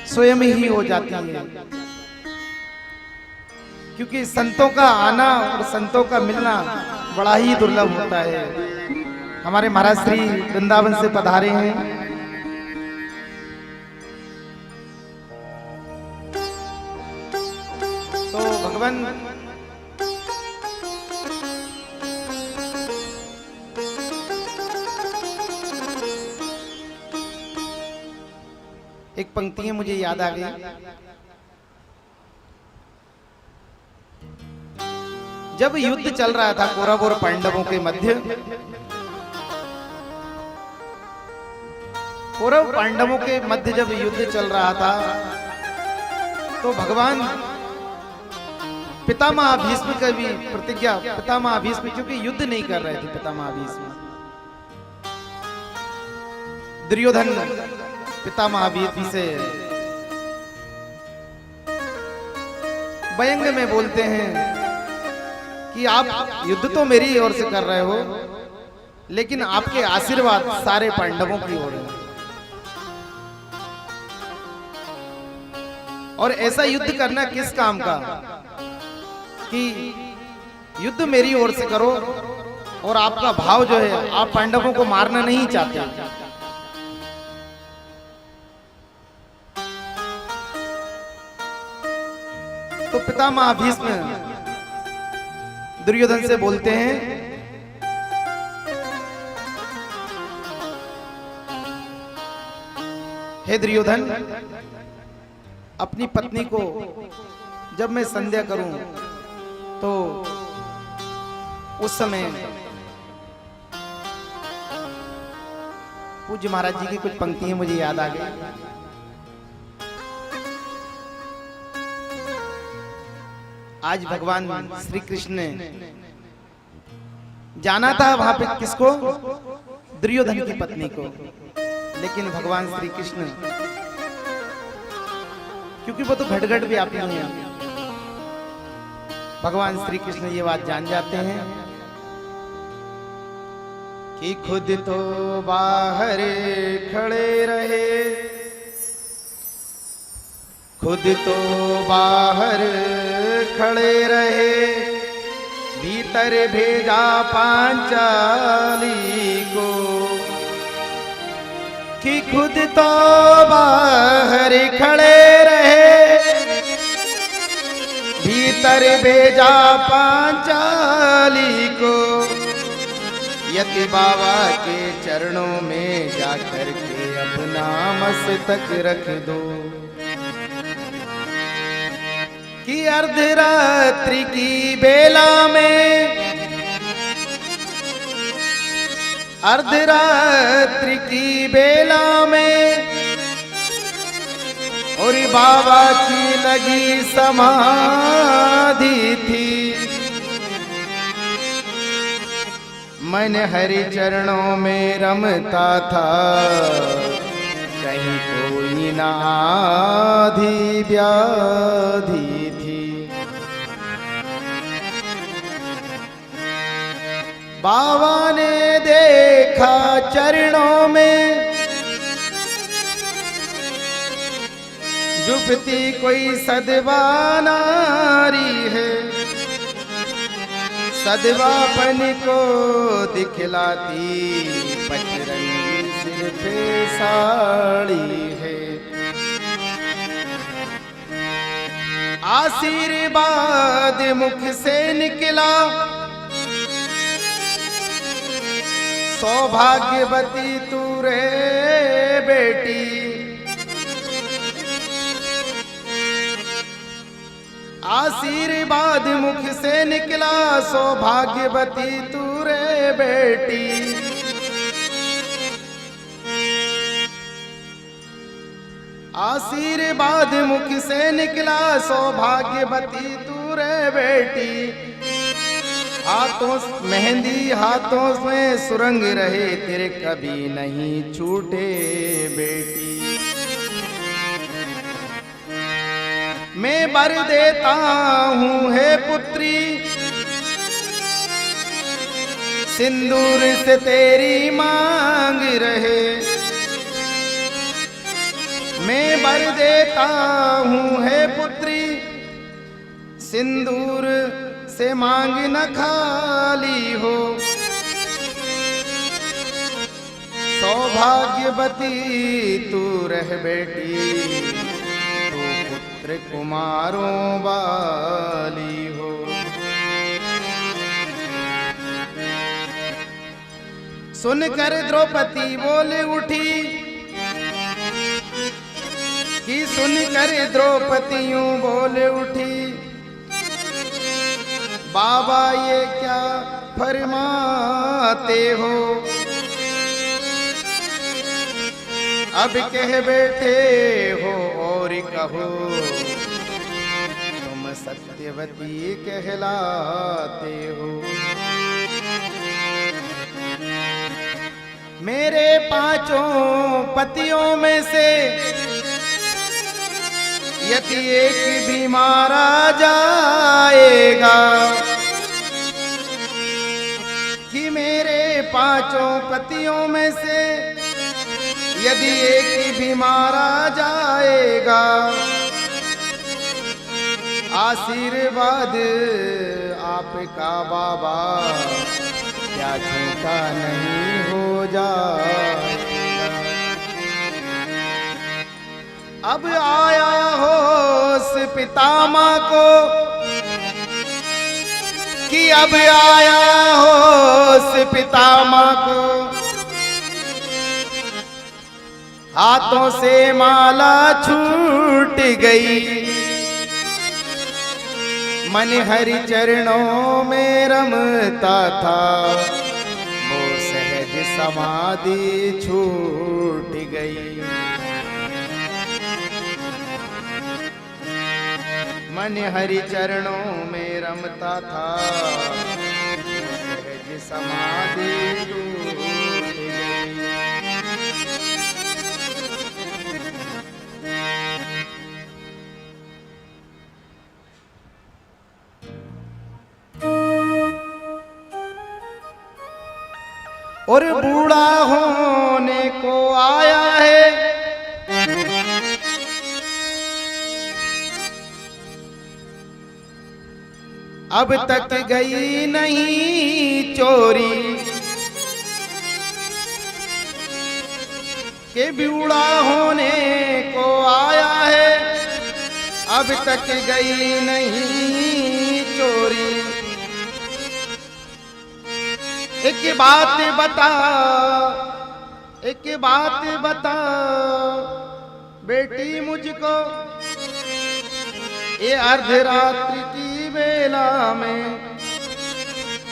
स्वयं ही हो जाती है, क्योंकि संतों का आना और संतों का मिलना बड़ा ही दुर्लभ होता है। हमारे महाराज श्री वृंदावन से पधारे हैं, तो भगवान एक पंक्ति मुझे याद आ गई। जब युद्ध चल रहा था कौरव और पांडवों के मध्य, कौरव पांडवों के मध्य जब युद्ध चल रहा था तो भगवान पितामह भीष्म का भी प्रतिज्ञा, पितामह भीष्म क्योंकि युद्ध नहीं कर रहे थे, पितामह भीष्म दुर्योधन पितामह भीष्म से व्यंग में बोलते हैं कि आप युद्ध तो मेरी ओर से कर रहे हो, लेकिन आपके आशीर्वाद सारे पांडवों की ओर है। और ऐसा युद्ध करना किस काम का कि युद्ध मेरी ओर से करो और आपका भाव जो है आप पांडवों को मारना नहीं चाहते। तो पितामह भीष्म दुर्योधन से बोलते हैं, हे दुर्योधन, अपनी पत्नी को जब मैं संध्या करूं तो उस समय पूज्य महाराज जी की कुछ पंक्तियां मुझे याद आ गई। आज भगवान श्री कृष्ण ने जाना था वहां पे किसको, दुर्योधन की पत्नी को, लेकिन भगवान श्री कृष्ण, क्योंकि वो तो घट-घट भी आप नहीं है, भगवान श्री कृष्ण ये बात जान जाते हैं कि खुद तो बाहर खड़े रहे, खुद तो बाहर खड़े रहे, भीतर भेजा पांचाली को, कि खुद तो बाहर खड़े रहे, भीतर भेजा पांचाली को, यति बाबा के चरणों में जाकर के अपना मस्तक रख दो, कि अर्धरात्रि की बेला में, अर्धरात्रि की बेला में, और बाबा की लगी समाधि थी, मन हरि चरणों में रमता था, कहीं कोई ना आधी व्याधि थी। बाबा ने देखा चरणों में जुपती कोई सदवा नारी है, सदवापन को दिखलाती पचरंगी सिर पे साड़ी है, आशीर्वाद मुख से निकला, सौभाग्यवती तू रे बेटी, आशीर्वाद मुख से निकला, सौभाग्यवती तू रे बेटी, आशीर्वाद मुख से निकला, सौभाग्यवती तू रे बेटी, हाथों मेहंदी हाथों में सुरंग रहे, तेरे कभी नहीं छूटे बेटी, मैं वर देता हूँ हे पुत्री, सिंदूर से तेरी मांग रहे, मैं वर देता हूँ हे पुत्री, सिंदूर से मांग न खाली हो, सौभाग्यवती तू रह बेटी, तू पुत्र कुमारों वाली हो। सुनकर द्रौपदी बोल उठी, कि सुनकर द्रौपदियों बोल उठी, बाबा ये क्या फरमाते हो, अब कह बैठे हो और कहो, तुम सत्यवती कहलाते हो, मेरे पांचों पतियों में से यदि एक भी मारा जाएगा, कि मेरे पांचों पतियों में से यदि एक भी मारा जाएगा, आशीर्वाद आपका बाबा क्या झूठा नहीं हो जाएगा। अब आया होश पितामह को कि अब आया होश पितामह को, हाथों से माला छूट गई, मन हरि चरणों में रमता था, वो सहज समाधि छूट गई। मन हरि चरणों में रमता था, सहज समाधि छूट गई। और बूढ़ा होने को आया है, अब तक गई नहीं चोरी, के बूढ़ा होने को आया है, अब तक गई नहीं चोरी। एक बात बता, एक बात बता बेटी मुझको, ये अर्धरात्रि की बेला में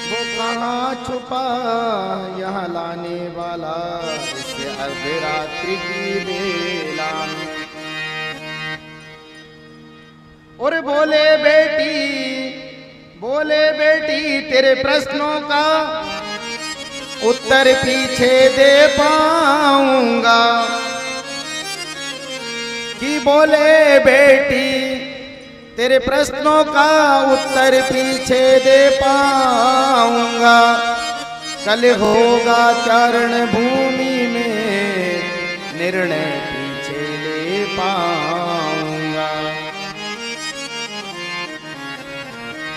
वो कहाँ छुपा यहाँ लाने वाला, इस अर्धरात्रि की बेला में। और बोले बेटी तेरे प्रश्नों का उत्तर पीछे दे पाऊंगा, कि बोले बेटी तेरे प्रश्नों का उत्तर पीछे दे पाऊंगा, कल होगा चारण भूमि में निर्णय पीछे ले पाऊंगा।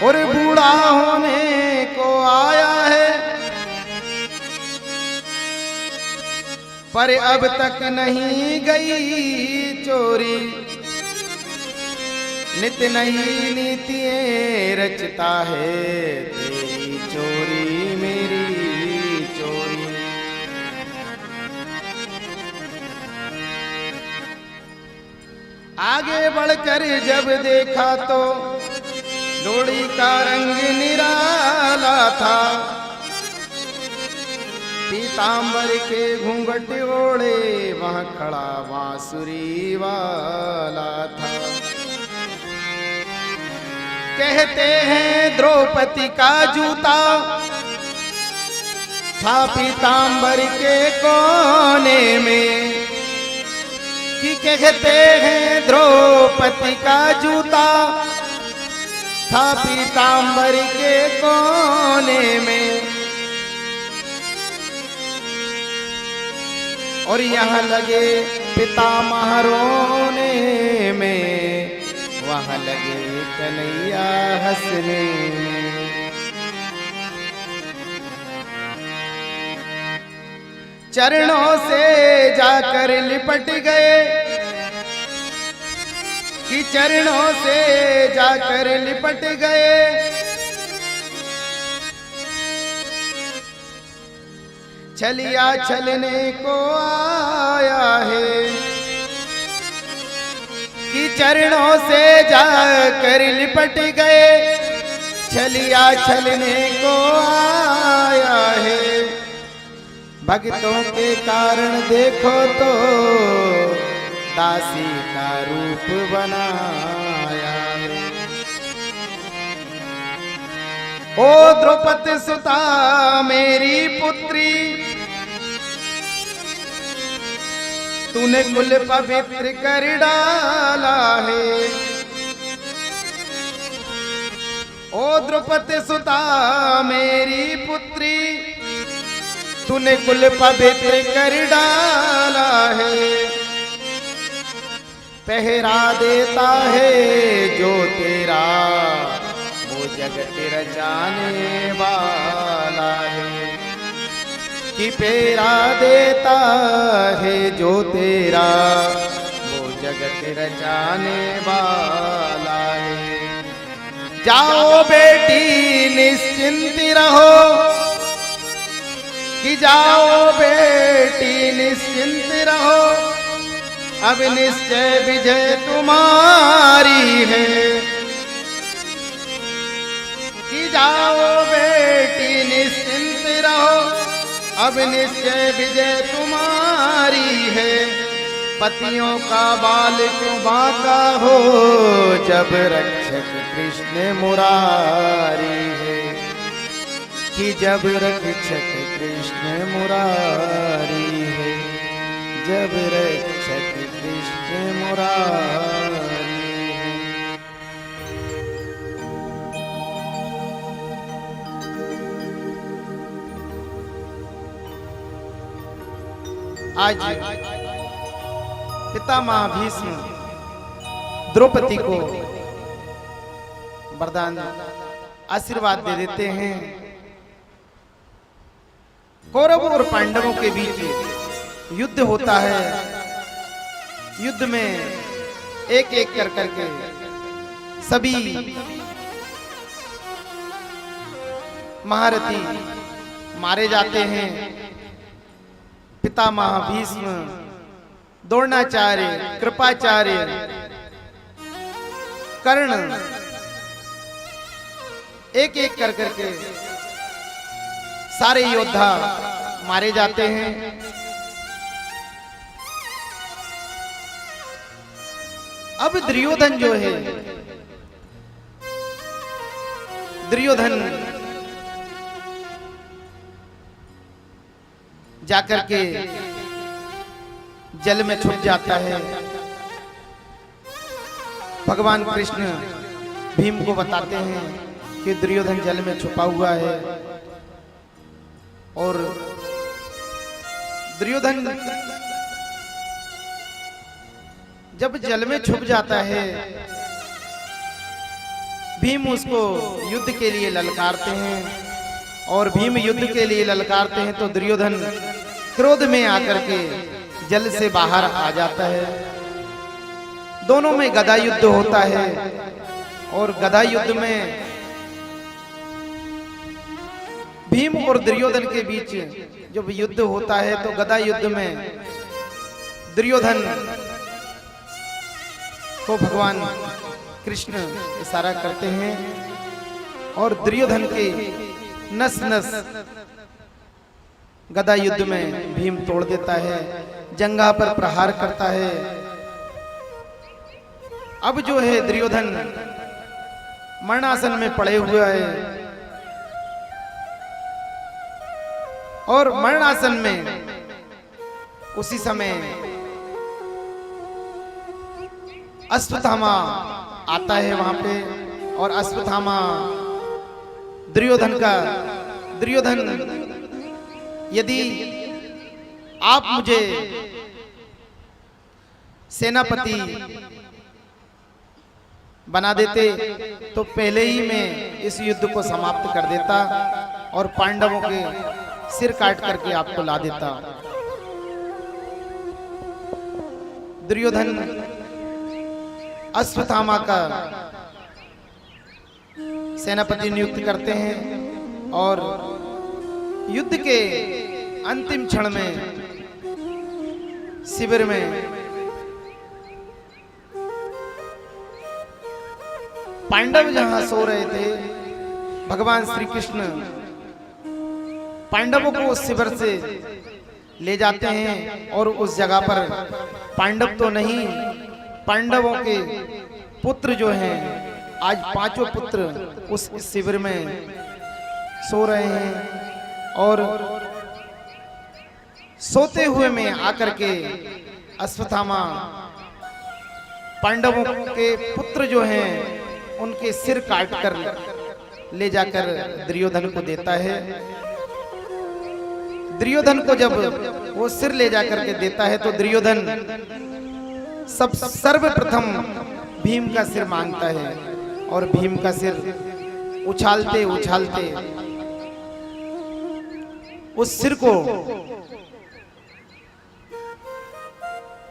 और बूढ़ा होने को आया है, पर अब तक नहीं गई चोरी, नित नई नीतियां रचता है, तेरी चोरी मेरी चोरी। आगे बढ़कर जब देखा तो लोड़ी का रंग निराला था, पीतांबर के घूंघट ओढ़े वहाँ खड़ा बांसुरी वाला था। कहते हैं द्रौपदी का जूता था पीतांबर के कोने में, कि कहते हैं द्रौपदी का जूता था पीतांबर के कोने में। और यहाँ लगे पितामह रोने में, वहाँ लगे कन्हैया हंसने में। चरणों से जाकर लिपट गए, कि चरणों से जाकर लिपट गए। छलिया छलने को आया है, कि चरणों से जाकर लिपट गए। छलिया छलने को आया है, भक्तों के कारण देखो तो दासी का रूप बनाया है। ओ द्रौपदी सुता मेरी पुत्री, तूने कुल पवित्र कर डाला है। ओ द्रौपदी सुता मेरी पुत्री, तूने कुल पवित्र कर डाला है। पहरा देता है जो तेरा, वो जगत रचाने वाला है। कि पहरा देता है जो तेरा, वो जगत रचाने वाला है। जाओ बेटी निश्चिंत रहो, कि जाओ बेटी निश्चिंत रहो, अब निश्चय विजय तुम्हारी है। कि जाओ बेटी निश्चिंत रहो, अब निश्चय विजय तुम्हारी है। पतियों का बाल क्यों बांका हो, जब रक्षक कृष्ण मुरारी है। कि जब रक्षक कृष्ण मुरारी है, जब रक्षक कृष्ण मुरारी है। आज पितामह भीष्म द्रौपदी को वरदान आशीर्वाद दे देते हैं। कौरवों और पांडवों के बीच युद्ध होता है। युद्ध में एक एक कर करके सभी महारथी मारे जाते हैं। पितामह भीष्म, द्रोणाचार्य, कृपाचार्य, कर्ण एक एक कर करके सारे योद्धा मारे जाते हैं। अब दुर्योधन जो है, दुर्योधन जाकर के जल में छुप जाता है। भगवान कृष्ण भीम को बताते हैं कि दुर्योधन जल में छुपा हुआ है। और दुर्योधन जब जल में छुप जाता है, भीम उसको युद्ध के लिए ललकारते हैं। और भीम युद्ध के लिए ललकारते हैं तो दुर्योधन क्रोध में आकर के जल से बाहर आ जाता है। दोनों में गदा युद्ध होता है। और गदा युद्ध में भीम और दुर्योधन के बीच जब युद्ध होता है तो गदा युद्ध में दुर्योधन को भगवान कृष्ण इशारा करते हैं और दुर्योधन के नस नस गदा युद्ध में भीम तोड़ देता है, जंघा पर प्रहार करता है। अब जो है दुर्योधन मरणासन में पड़े हुए है और मरणासन में उसी समय अश्वत्थामा आता है वहां पे। और अश्वत्थामा दुर्योधन यदि आप मुझे सेनापति बना देते तो पहले ही मैं इस युद्ध को समाप्त कर देता और पांडवों के सिर काट करके आपको ला देता। दुर्योधन अश्वत्थामा का सेनापति नियुक्त करते हैं और युद्ध के अंतिम क्षण में शिविर में पांडव जहां सो रहे थे, भगवान श्री कृष्ण पांडवों को उस शिविर से ले जाते हैं और उस जगह पर पांडव तो नहीं, पांडवों के पुत्र जो हैं, आज 5 पुत्र उस शिविर में सो रहे हैं। और सोते हुए में आकर के अश्वत्थामा पांडवों के पुत्र जो हैं उनके सिर काट कर ले जाकर दुर्योधन को देता है। दुर्योधन को जब वो सिर ले जाकर के देता है तो दुर्योधन सब सर्वप्रथम भीम का सिर मांगता है और भीम का सिर उछालते उछालते उस सिर को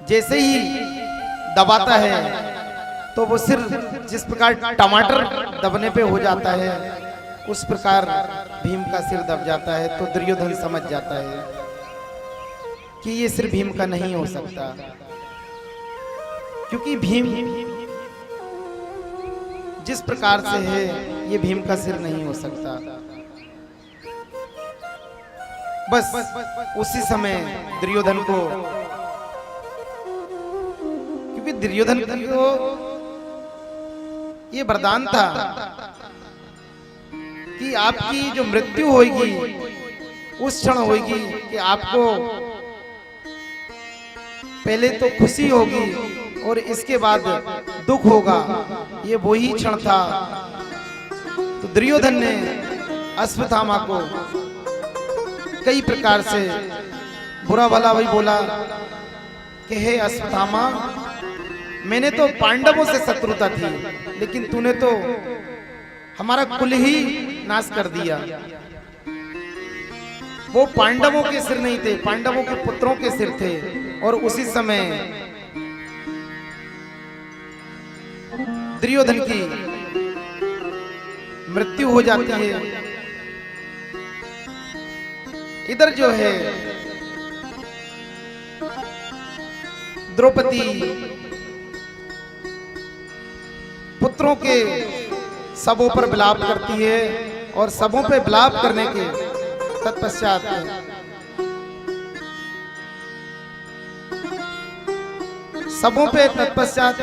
जैसे ही दबाता है तो वो सिर जिस प्रकार टमाटर दबने पे हो जाता है उस प्रकार भीम का सिर दब जाता है। तो दुर्योधन समझ जाता है कि ये सिर भीम का नहीं हो सकता, क्योंकि भीम जिस प्रकार से है ये भीम का सिर नहीं हो सकता। बस उसी समय दुर्योधन को, क्योंकि दुर्योधन को ये वरदान था कि आपकी जो मृत्यु होगी उस क्षण होगी कि आपको पहले तो खुशी होगी और इसके बाद दुख होगा, ये वही क्षण था। तो दुर्योधन ने अश्वत्थामा को कई प्रकार से बुरा भला भी बोला कि हे अश्वत्थामा, मैंने तो पांडवों से शत्रुता थी, लेकिन तूने तो हमारा कुल ही नाश कर दिया। वो पांडवों के सिर नहीं थे, पांडवों के पुत्रों के सिर थे। और उसी समय दुर्योधन की मृत्यु हो जाती है। इधर जो है द्रौपदी पुत्रों के सबों पर विलाप करती है और सबों पे विलाप करने के तत्पश्चात सबों पे तत्पश्चात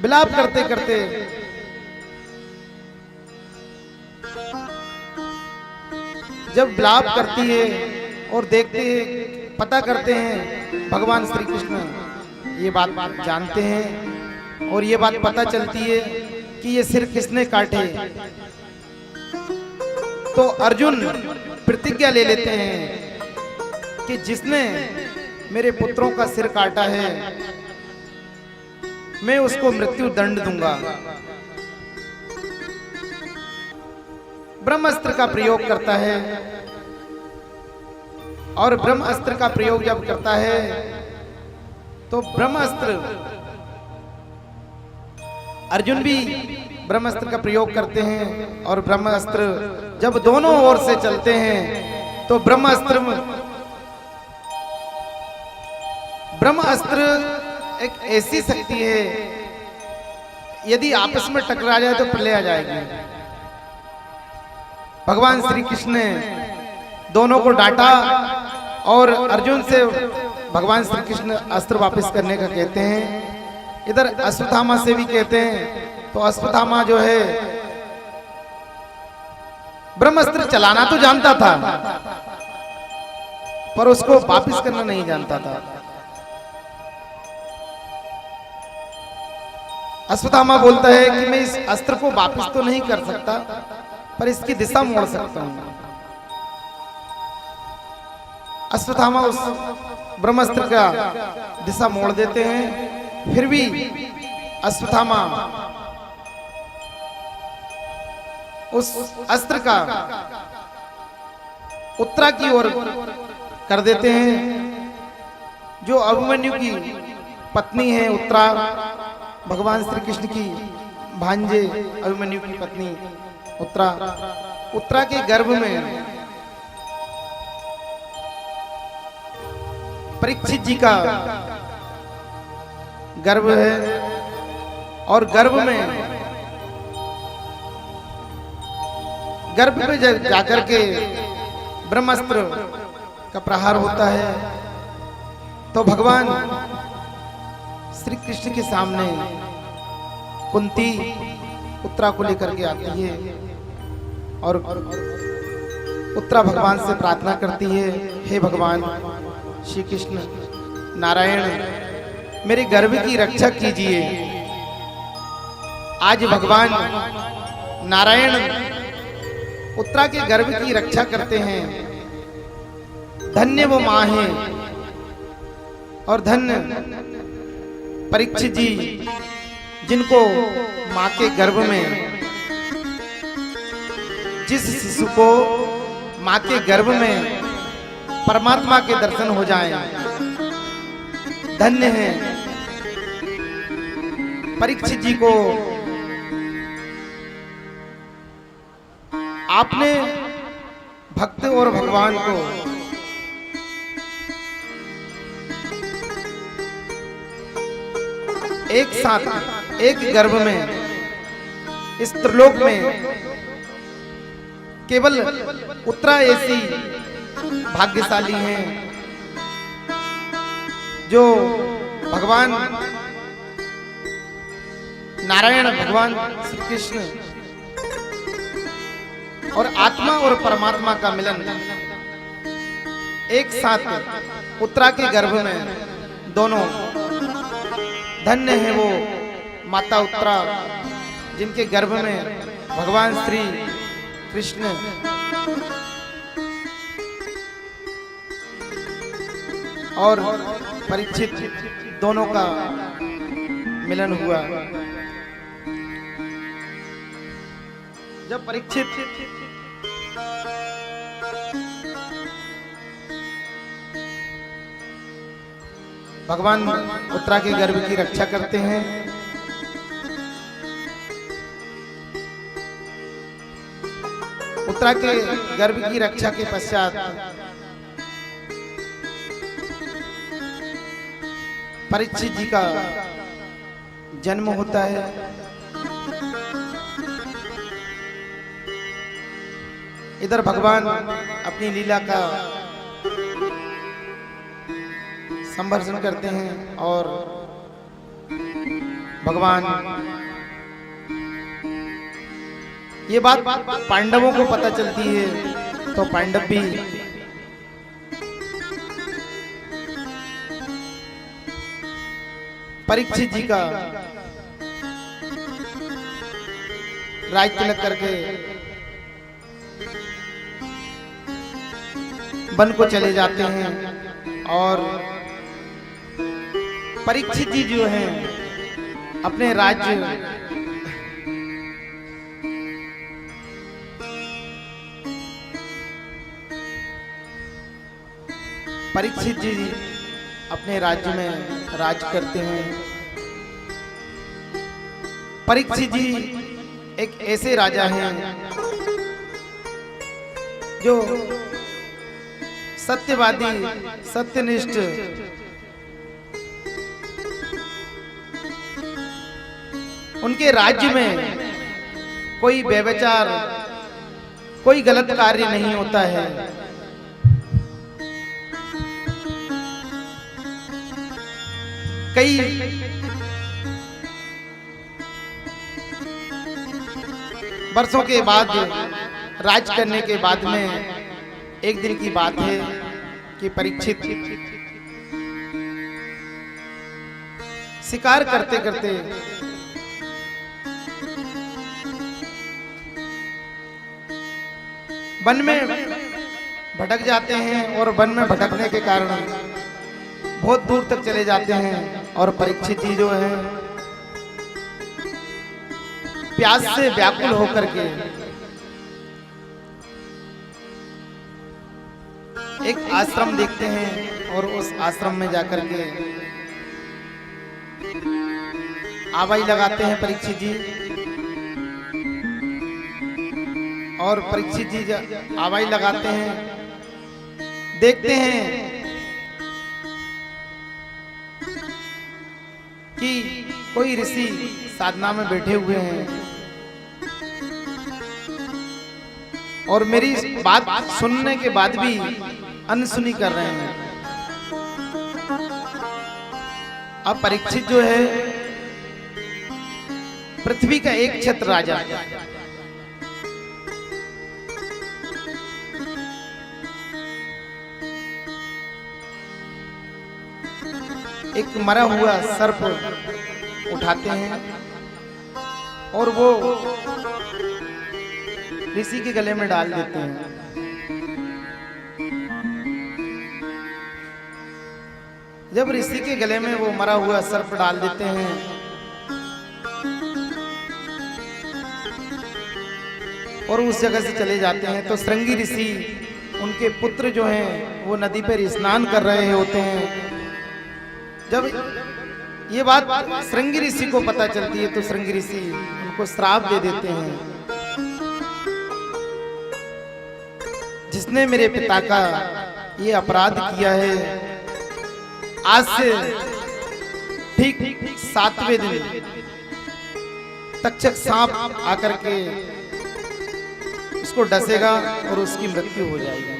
विलाप करते करते जब विलाप करती है और देखते हैं, पता करते हैं, भगवान श्री कृष्ण ये बात जानते हैं और ये बात पता चलती है कि ये सिर किसने काटे। तो अर्जुन प्रतिज्ञा ले लेते हैं कि जिसने मेरे पुत्रों का सिर काटा है मैं उसको मृत्यु दंड दूंगा। ब्रह्मास्त्र का प्रयोग करता है और ब्रह्मास्त्र का प्रयोग जब करता है तो ब्रह्मास्त्र अर्जुन भी ब्रह्मास्त्र का प्रयोग करते हैं और ब्रह्मास्त्र जब दोनों ओर से चलते हैं तो ब्रह्मास्त्र एक ऐसी शक्ति है, यदि आपस में टकरा जाए तो प्रलय आ जाएगी। भगवान श्री कृष्ण ने दोनों को डांटा और अर्जुन से भगवान श्री कृष्ण अस्त्र वापस करने का कहते हैं। इधर अश्वत्थामा से भी कहते हैं। तो अश्वत्थामा जो है ब्रह्मास्त्र चलाना तो जानता था पर उसको वापस करना नहीं जानता था। अश्वत्थामा बोलता है कि मैं इस अस्त्र को वापस तो नहीं कर सकता पर इसकी दिशा मोड़ सकता हूं। अश्वत्थामा उस ब्रह्मास्त्र का दिशा मोड़ देते हैं। फिर भी अश्वत्थामा उस अस्त्र का उत्तरा की ओर कर देते हैं। जो अभिमन्यु की पत्नी है उत्तरा, भगवान श्री कृष्ण की भांजे अभिमन्यु की पत्नी उत्तरा के गर्भ में परीक्षित जी का गर्भ है और गर्भ पे जाकर के ब्रह्मास्त्र का प्रहार होता है। तो भगवान श्री कृष्ण के सामने कुंती उत्तरा को लेकर के आती है और उत्तरा भगवान से प्रार्थना करती है, हे भगवान श्री कृष्ण नारायण, मेरे गर्भ की रक्षा कीजिए। आज भगवान नारायण उत्तरा के गर्भ की रक्षा करते हैं। धन्य वो मां है और धन्य परीक्षित जी जिनको मां के गर्भ में, जिस शिशु को मां के गर्भ में परमात्मा के दर्शन हो जाएं, धन्य है। परीक्षित जी को आपने भक्त और भगवान को एक साथ एक गर्भ में इस त्रिलोक में केवल उत्तरा ऐसी भाग्यशाली हैं जो भगवान नारायण, भगवान श्री कृष्ण और आत्मा और परमात्मा का मिलन एक साथ उत्तरा के गर्भ में, दोनों धन्य है वो माता उत्तरा जिनके गर्भ में भगवान श्री कृष्ण और परीक्षित दोनों का मिलन हुआ। जब परीक्षित भगवान उत्तरा के गर्भ की रक्षा करते हैं, उत्तरा के गर्भ की रक्षा के पश्चात परीक्षित जी का जन्म होता है। इधर भगवान अपनी लीला का संवर्धन करते हैं और भगवान, ये बात पांडवों को पता चलती है तो पांडव भी परीक्षित जी का राज तिलक करके वन को चले जाते हैं और परीक्षित जी जो हैं अपने राज्य परीक्षित जी अपने राज्य में राज करते हैं। परीक्षित जी एक ऐसे राजा हैं जो सत्यवादी, सत्यनिष्ठ, उनके राज्य में कोई व्यभिचार, कोई गलत कार्य नहीं होता है। कई वर्षों के बाद राज करने के बाद में एक दिन की बात है कि परीक्षित शिकार करते करते वन में भटक जाते हैं और वन में भटकने के कारण बहुत दूर तक चले जाते हैं और परीक्षित जी जो है प्यास से व्याकुल होकर के एक आश्रम देखते हैं और उस आश्रम में जाकर के आवाई लगाते हैं परीक्षित जी। और परीक्षित जी आवाई लगाते हैं, देखते हैं कि कोई ऋषि साधना में बैठे हुए हैं और मेरी बात सुनने के बाद भी अनसुनी कर रहे हैं। अब परीक्षित जो है पृथ्वी का एक छत्र राजा, एक मरा हुआ सर्प उठाते हैं और वो ऋषि के गले में डाल देते हैं। जब ऋषि के गले में वो मरा हुआ सर्प डाल देते हैं, और उस जगह से चले जाते हैं, तो श्रृंगी ऋषि, उनके पुत्र जो हैं वो नदी पर स्नान कर रहे होते हैं। जब ये बात श्रृंगी ऋषि को पता चलती है तो श्रृंगी ऋषि उनको श्राप दे देते हैं, जिसने मेरे पिता का ये अपराध किया है, आज से ठीक 7वें दिन तक्षक सांप आकर के उसको डसेगा और उसकी मृत्यु हो जाएगी।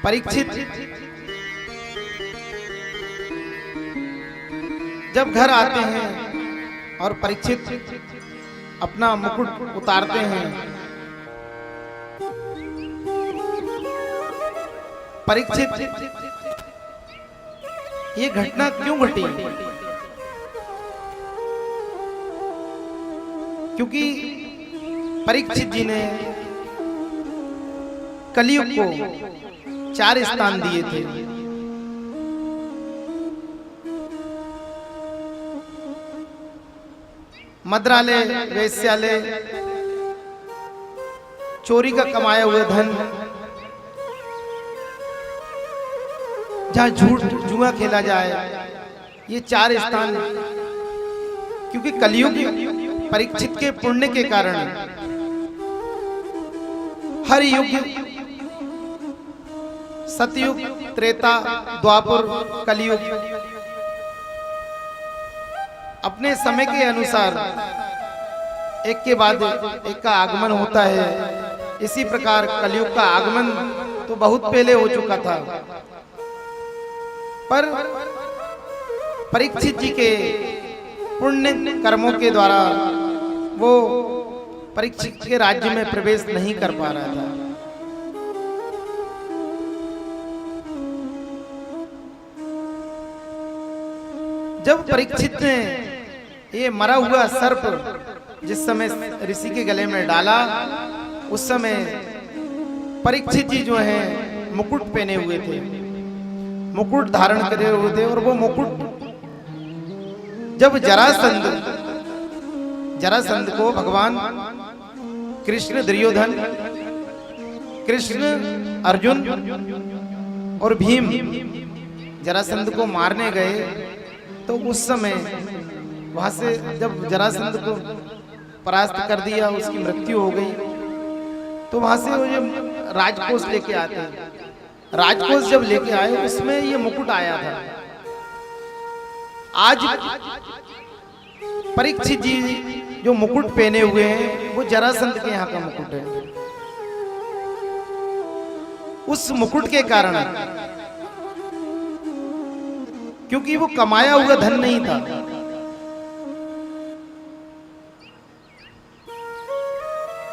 परीक्षित जब घर आते हैं और परीक्षित अपना मुकुट उतारते हैं, परीक्षित ये घटना क्यों घटी? क्योंकि परीक्षित जी ने कलियुग को 4 स्थान दिए थे। मद्रालय, वेश्यालय, चोरी का कमाया हुआ धन, जहां झूठ जुआ खेला जाए, ये 4 स्थान। क्योंकि कलियुग परीक्षित के पुण्य के कारण हर युग, सतयुग, त्रेता, द्वापर, कलियुग अपने समय के अनुसार एक के बाद एक का आगमन होता है। इसी प्रकार कलियुग का आगमन तो बहुत पहले हो चुका था, पर परीक्षित जी के पुण्य कर्मों के द्वारा वो परीक्षित के राज्य में प्रवेश नहीं कर पा रहा था। जब परीक्षित ने ये मरा हुआ सर्प जिस समय ऋषि के गले में डाला, उस समय परीक्षित जी जो है मुकुट पहने हुए थे, मुकुट धारण करे हुए थे, और वो मुकुट जब जरासंध को भगवान कृष्ण, दुर्योधन, कृष्ण, अर्जुन और भीम जरासंध को मारने गए, तो उस समय वहां से जब जरासंध को परास्त कर दिया, उसकी मृत्यु हो गई, तो वहां से वो जो राजकोष लेके आते हैं, राजकोष जब लेके आए उसमें ये मुकुट आया था। आज परीक्षित जी जो मुकुट पहने हुए हैं वो जरासंध के यहाँ का मुकुट है। उस मुकुट के कारण, क्योंकि वो कमाया हुआ धन नहीं था,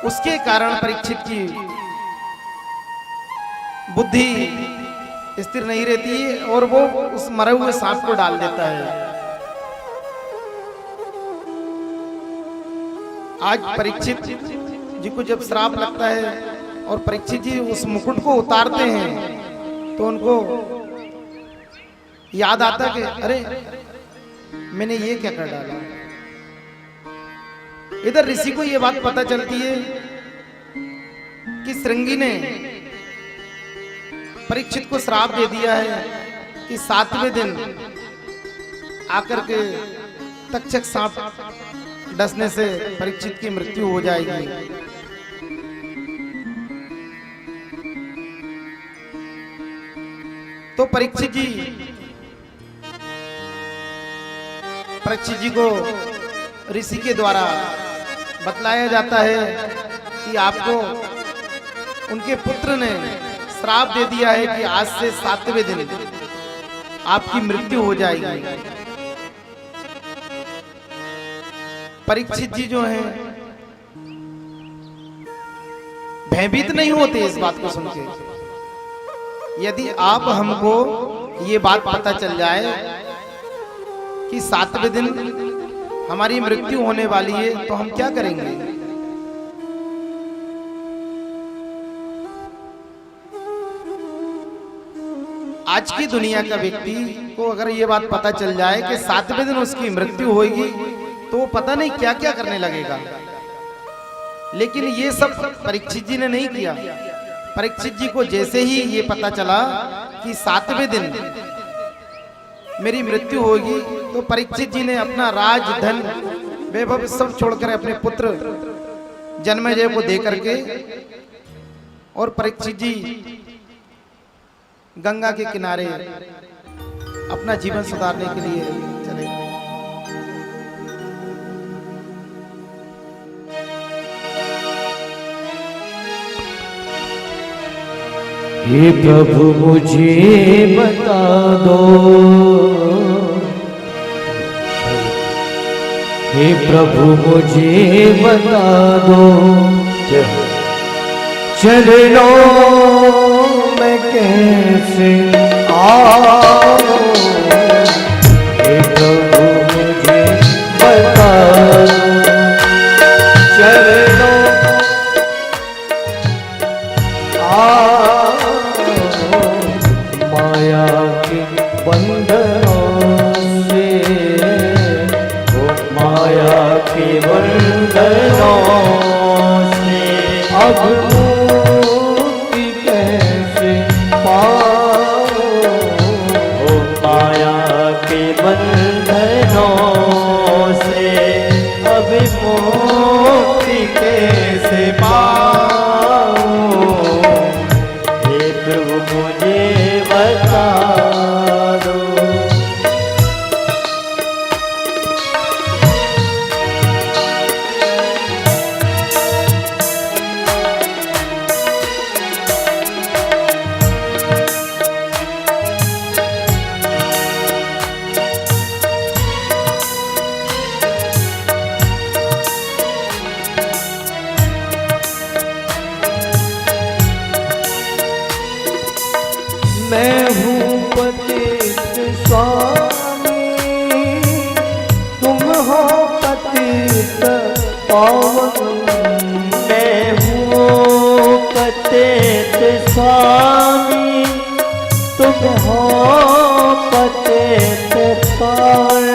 उसके कारण परीक्षित की बुद्धि स्थिर नहीं रहती है और वो उस मरे हुए सांप को डाल देता है। आज परीक्षित जी को जब श्राप लगता है और परीक्षित जी उस मुकुट को उतारते हैं, तो उनको याद आता कि अरे मैंने ये क्या कर डाला। इधर ऋषि को ये बात पता चलती है कि श्रृंगी ने परीक्षित को श्राप दे दिया है कि 7वें दिन आकर के तक्षक सांप डसने से परीक्षित की मृत्यु हो जाएगी। तो परीक्षित जी को ऋषि के द्वारा बतलाया जाता है कि आपको उनके पुत्र ने श्राप दे दिया है कि आज से 7वें दिन आपकी मृत्यु हो जाएगी। परीक्षित जी जो हैं भयभीत नहीं होते इस बात को सुन के। यदि आप हमको ये बात पता चल जाए कि 7वें दिन हमारी मृत्यु होने वाली है तो हम क्या करेंगे? आज की दुनिया का व्यक्ति को अगर ये बात पता चल जाए कि 7वें दिन उसकी मृत्यु होगी तो वो पता नहीं क्या क्या करने लगेगा। लेकिन ये सब परीक्षित जी ने नहीं किया। परीक्षित जी को जैसे ही ये पता चला कि 7वें दिन मेरी मृत्यु होगी तो परीक्षित जी ने अपना राज धन वैभव सब छोड़कर अपने पुत्र जन्मेजय को दे करके और परीक्षित जी गंगा के किनारे अपना जीवन सुधारने के लिए चले। हे प्रभु मुझे बता दो, हे प्रभु मुझे बता दो, चरणों में कैसे आओ। हे प्रभु मुझे बता दो, चरणों आओ। माया के बंधनों से, ओ माया के बंधनों से अब मुक्ति कैसे पाओ। ओ माया के बंधनों से अब मुक्ति कैसे पाओ। हे प्रभु मुझे बता दो। मैं हूँ पतित स्वामी, तुम हो पतित पावन। मैं हूँ पतित स्वामी, तुम हो पतित पावन।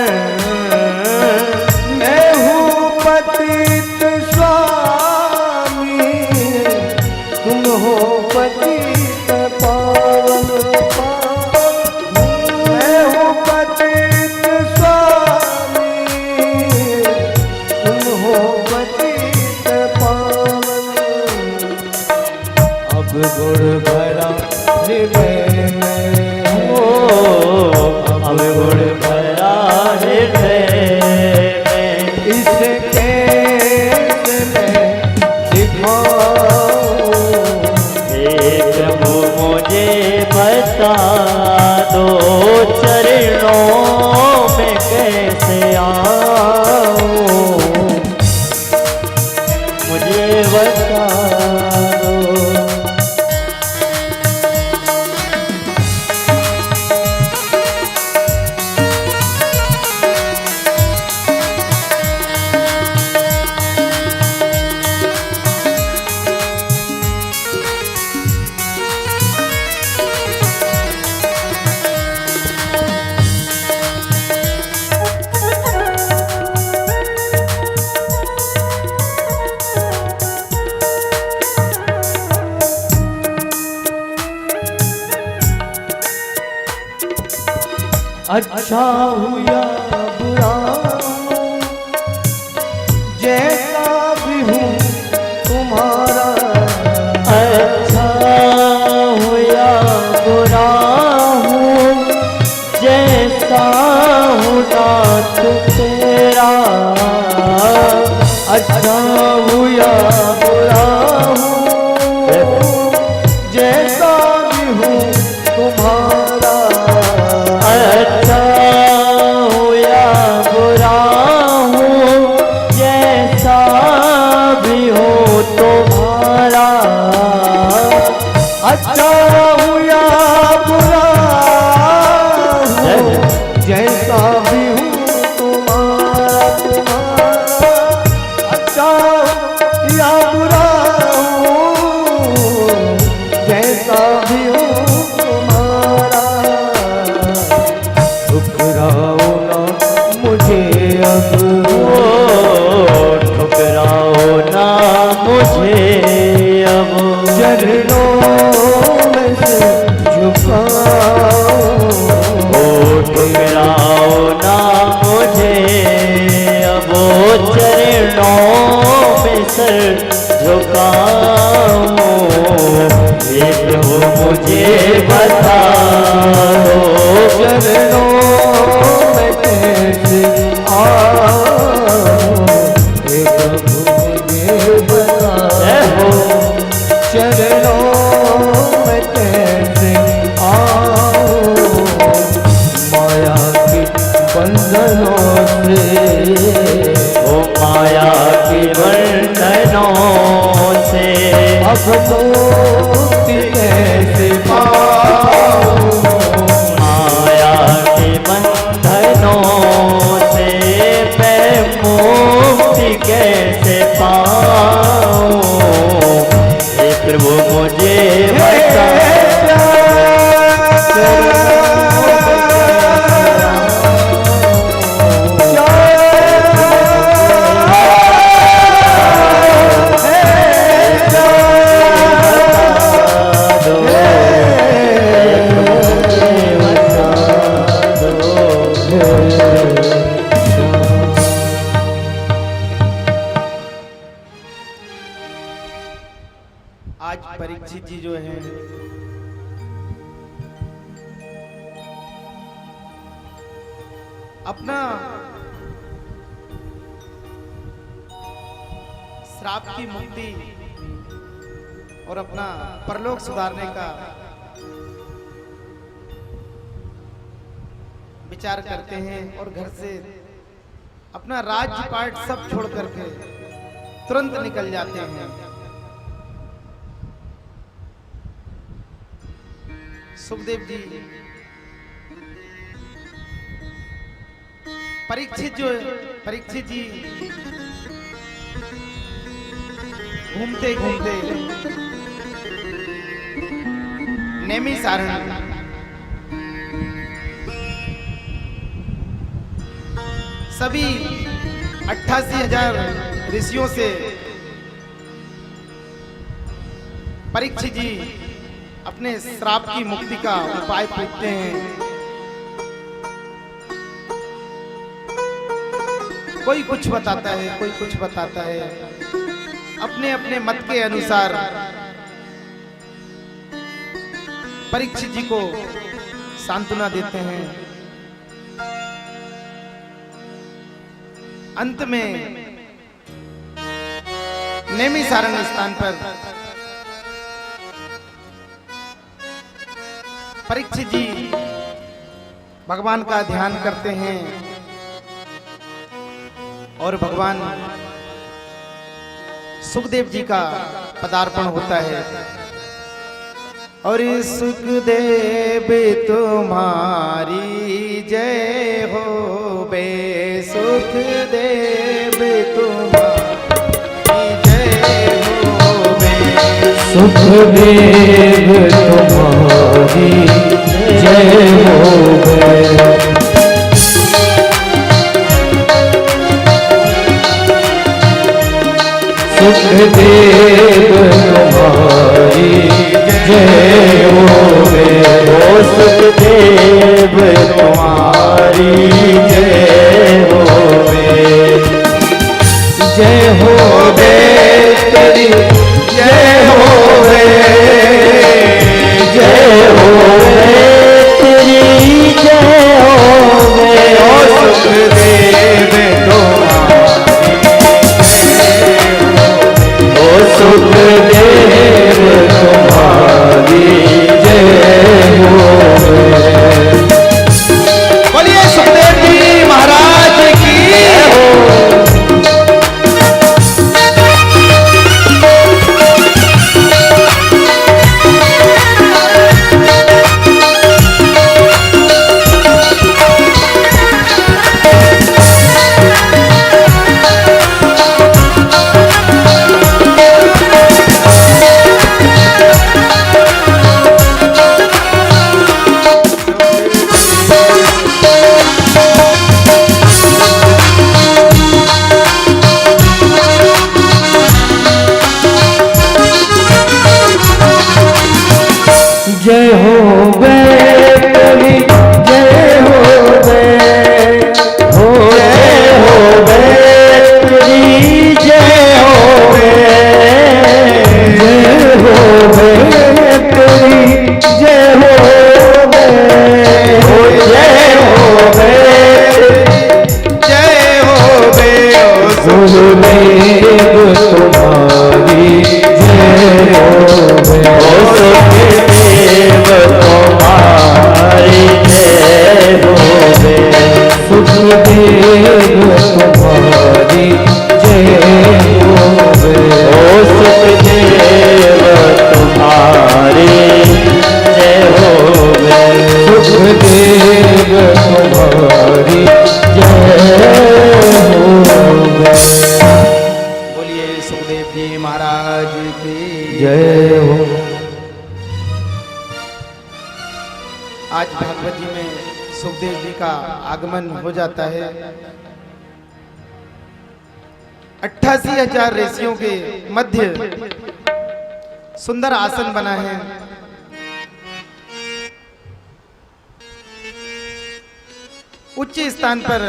मैं हूँ पतित स्वामी, तुम हो पतित पावन। मैं हूँ पतित स्वामी, तुम हो पतित पावन। अब गुण भरा हृदय में हो, अब गुण भरा हृदय में इसे कैसे मैं दिखाऊं। हे प्रभु मुझे बता दो, चरणों में कैसे आऊं। मुझे बता दो। अच्छा हूँ या बुरा हूँ, जैसा भी हूँ तुम्हारा। अच्छा हूँ या बुरा हूँ, जैसा हूँ नाथ तेरा। अच्छा हूँ या बुरा हूँ, जैसा भी हूँ तुम्हारा। अच्छा हूँ या बुरा हूँ, जैसा भी हूँ तुम्हारा। अच्छा हूँ या बुरा हूँ, जैसा भी हूँ तुम्हारा। अच्छा या बुरा हूँ, जैसा भी हूँ तुम्हारा। अपना श्राप की मुक्ति और अपना परलोक सुधारने का विचार करते हैं और घर से अपना राज्य पाठ सब छोड़ करके तुरंत निकल जाते हैं। सुखदेव जी परीक्षित जी घूमते घूमते नैमिषारण्य सभी 88,000 ऋषियों से परीक्षित जी अपने श्राप की मुक्ति का उपाय पूछते हैं। कोई कुछ बताता है, कोई कुछ बताता है, अपने अपने मत के अनुसार परीक्षित जी को सांत्वना देते हैं। अंत में नैमिषारण्य स्थान पर परीक्षित जी भगवान का ध्यान करते हैं और भगवान सुखदेव जी का पदार्पण होता है। और सुखदेव तुम्हारी जय हो बे, सुखदेव तुम्हारी जय हो बे, सुखदेव तुम्हारी जय हो बे। सुखदेव तुम्हारी जय होवे, ओ सुखदेव तुम्हारी जय होवे, जय होवे तेरी जय होवे, जय होवे तेरी जय होवे, ओ सुखदेव सुखदेव तुम्हारी जय होवे। बोलिए सुखदेव जी महाराज की जय हो। जय हो बे तेरी जय हो बे, हो जय हो बे तेरी जय हो बे, जय हो बे तेरी जय हो बे, हो जय हो बे जय हो बे, सुखदेव तुम्हारी जय हो बे, ओ सुखदेव तुम्हारी जय होवे, सुखदेव तुम्हारी जय होवे, ओ सुखदेव तुम्हारी जय होवे, सुखदेव तुम्हारी जय होवे। बोलिए सुखदेव जी महाराज की जय हो। आज भागवत जी में सुखदेव जी का आगमन हो जाता है। 88,000 ऋषियों के मध्य सुंदर आसन बना है। उच्च स्थान पर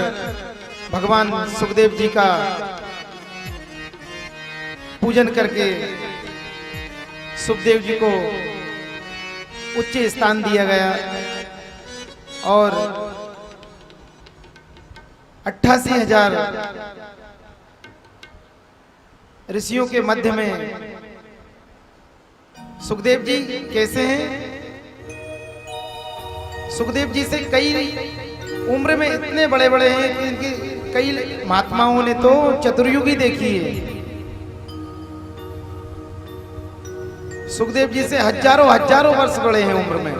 भगवान सुखदेव जी का पूजन करके सुखदेव जी को उच्च स्थान दिया गया और 88,000 ऋषियों के मध्य में सुखदेव जी कैसे हैं? सुखदेव जी से कई उम्र में इतने बड़े बड़े हैं कि इनकी कई महात्माओं ने तो चतुर्युगी देखी है। सुखदेव जी से हजारों हजारों वर्ष बड़े हैं उम्र में।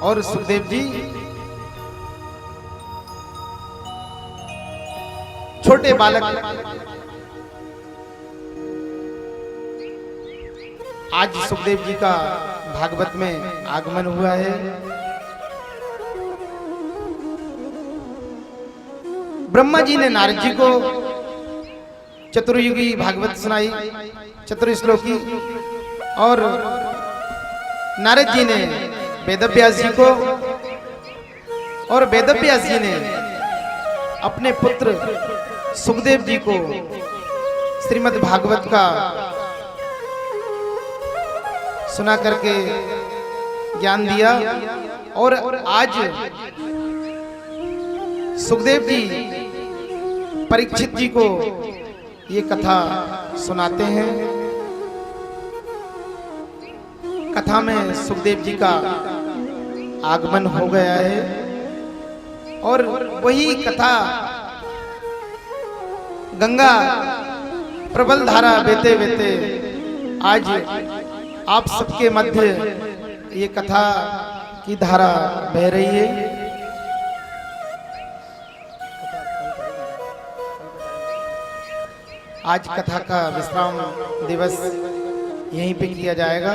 और सुखदेव जी छोटे बालक, आज सुखदेव जी का भागवत में आगमन हुआ है। ब्रह्मा जी ने नारद जी को चतुर्युगी भागवत सुनाई, चतुर्श्लोकी, और नारद जी ने वेदव्यास जी को, और वेदव्यास जी ने अपने पुत्र सुखदेव जी को श्रीमद् भागवत का सुना करके ज्ञान दिया। और आज सुखदेव जी परीक्षित जी को ये कथा सुनाते हैं। कथा में सुखदेव जी का आगमन हो गया है और वही कथा गंगा प्रबल धारा बहते बहते आज आप सबके मध्य ये कथा की धारा बह रही है। आज कथा का विश्राम दिवस यहीं पे किया जाएगा।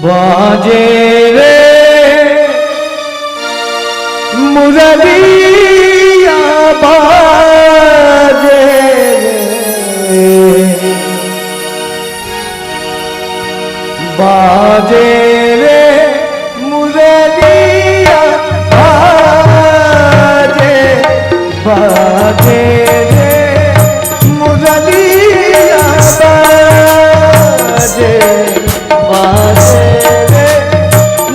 बाजे रे मुरलिया बाजे रे, बाजे रे मुरलिया बाजे, बाजे रे मुरलिया बाजे, बाजे रे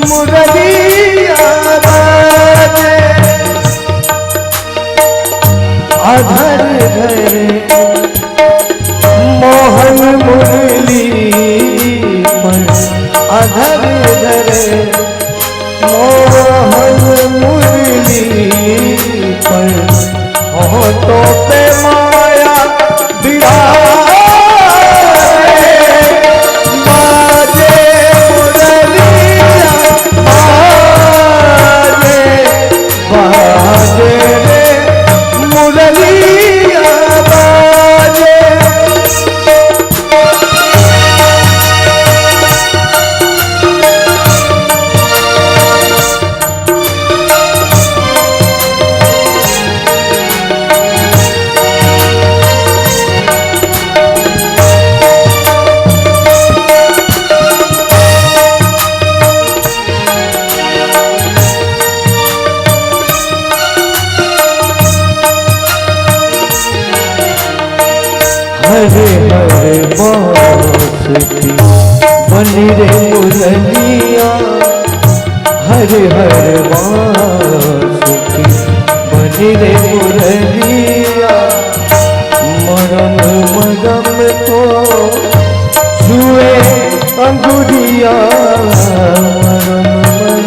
मुरलिया बाजे, अधर धरे मोहन मुरली पर, अधर धरे मोहन मुरली पर, होठों पे माया बिराजे, बाजे मुरलिया बाजे, बाजे रे मुरलिया बाजे। हरे हरे बांसुरी बनी रे मुरलिया, हरे हरे बांसुरी बनी रे मुरलिया, मरम मरम को छुए अंगुरिया, मरम मरम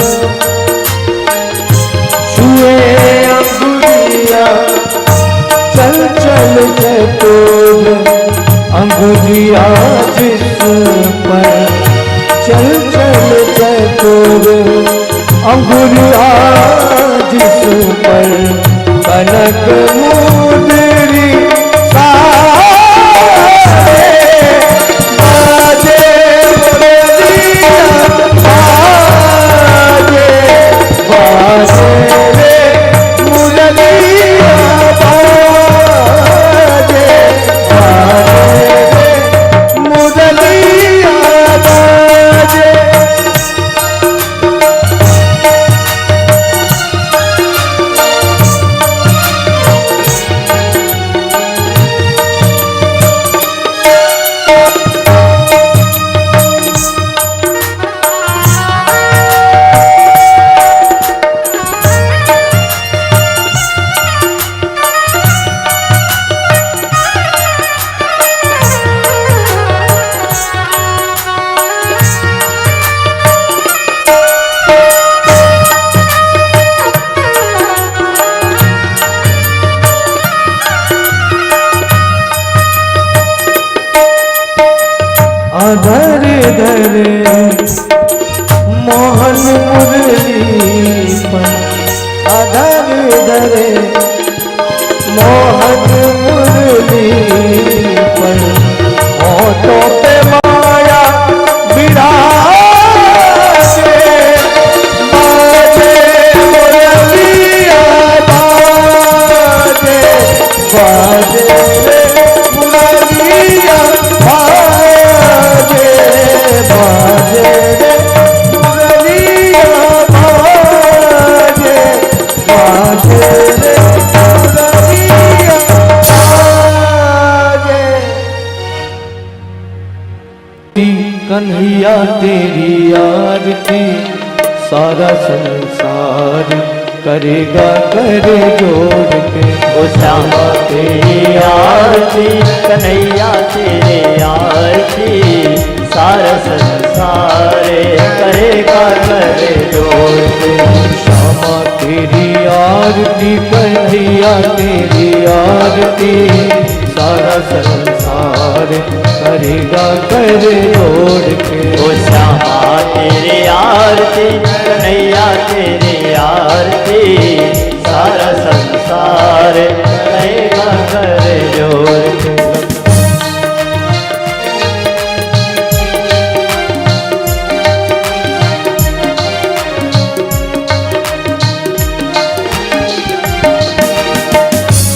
छुए अंगुरिया, चल चल चतुर अंगुरिया जिस पर, चल चल चतुर अंगुरिया जिस पर, कनक मुंदरी सारे, बाजे मुरलिया बाजे, बाजे रे मुरलिया बाजे, बाजे रे मुरलिया बाजे। कन्हैया तेरी आरती सारा संसार करेगा कर जोड़ के। ओ श्यामा तेरी आरती कन्हैया तेरी आरती सारा संसार करेगा कर जोड़ के। श्यामा तेरी आरती कन्हैया तेरी आरती सारा संसार करेगा कर जोड़ के। ओ श्यामा तेरी आरती कन्हैया तेरी आरती सारा संसार करेगा कर जोड़ के।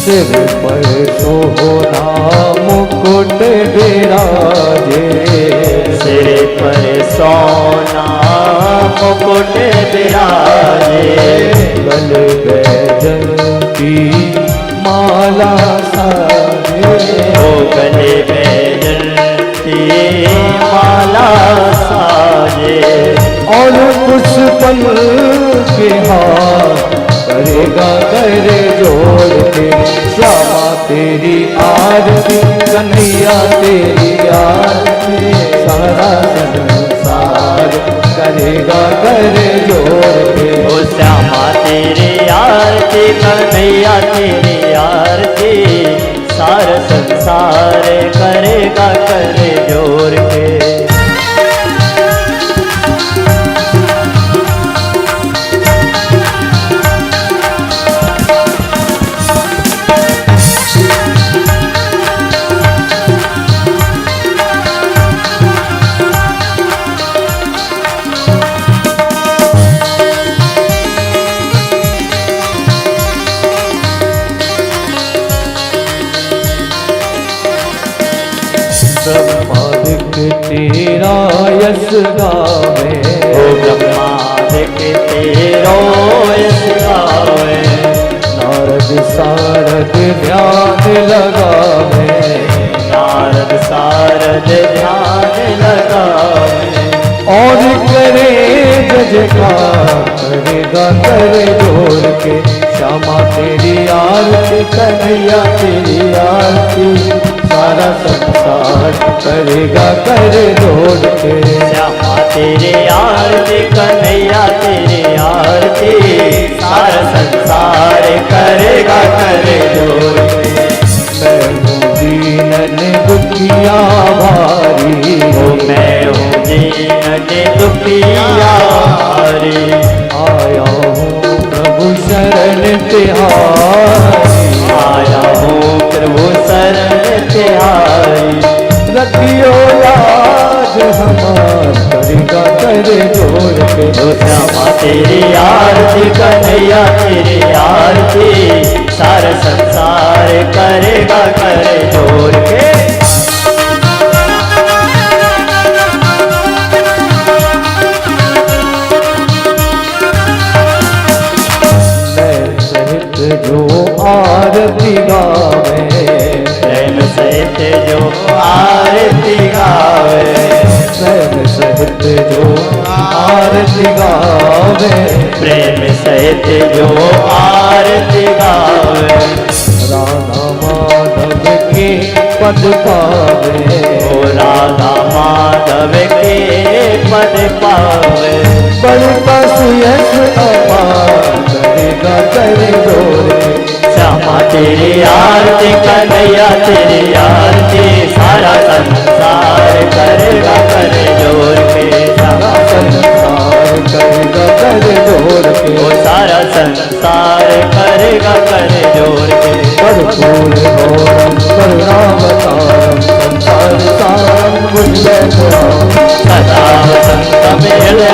सिर पर सोना मुकुट विराजे, सिर पर सोना मुकुट विराजे, गल बैजंती माला साजे। ओ गले बैजंती माला साजे, और पुष्पन के हाथ करेगा कर जोड़ के। श्यामा तेरी आरती कन्हैया तेरी आरती सारा संसार करेगा कर जोड़ के। ओ श्यामा तेरी आरती कन्हैया तेरी आरती सारा संसार करेगा कर जोड़ के। ब्रह्मादिक तेरा यश गावे, ओ ब्रह्मादिक तेरो यश गावे, नारद सारद ध्यान लगावे, नारद सारद ध्यान लगावे, और करे जजकार करेगा कर जोड़ के। श्यामा तेरी आरती कन्हैया तेरी आरती सारा संसार करेगा कर जोड़ के। श्यामा तेरी आरती कन्हैया तेरी आरती सारा संसार करेगा कर जोड़ के। मैं हूँ दीनन दुखिया भारी, ओ मैं हूँ दीन दुखिया भारी, आया हूँ प्रभु शरण तिहारी। आया हूँ प्रभु शरण तिहारी, रखियो लाज हमार करेगा कर जोड़ के। ओ श्यामा तेरी आरती कन्हैया तेरी आरती सारा संसार करेगा कर जोड़ के। मैं सहित जो आरती गावे, प्रेम सहित जो आरती गावे, प्रेम सहित जो आरती गावे, प्रेम सहित जो आरती गावे, राधा माधव के पद पावे, ओ राधा माधव के पद पावे, बड़का सुयश अपार करेगा कर जोड़ के। श्यामा तेरी आरती कन्हैया तेरी आरती सारा संसार करेगा कर जोड़ के। सारा संसार करेगा कर जोड़ के। वो सारा संसार करेगा कर जोड़ के। कर्पूर गौरम करुणावतारम संसार सारम बुद्धपुराम, सदा वसन्तमेलयारविन्दे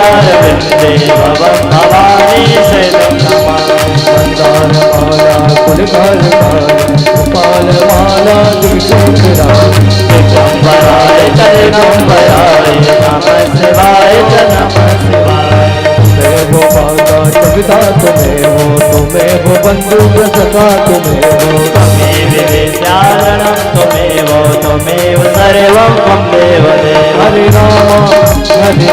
भवं भवानी शैलं नमामि। मंदार माला कुलकालकाल गोपाल माला दिशोराम, दिगंबराय दिगंबराय नमः शिवाय नमः शिवाय। मैं हो माता पिता तुम्हें हो, तुम्हें हो बंधु सखा तुम्हें हो, त्वमेव विद्यारणं त्वमेव त्वमेव सर्वं मम देवदेव हरे राम राम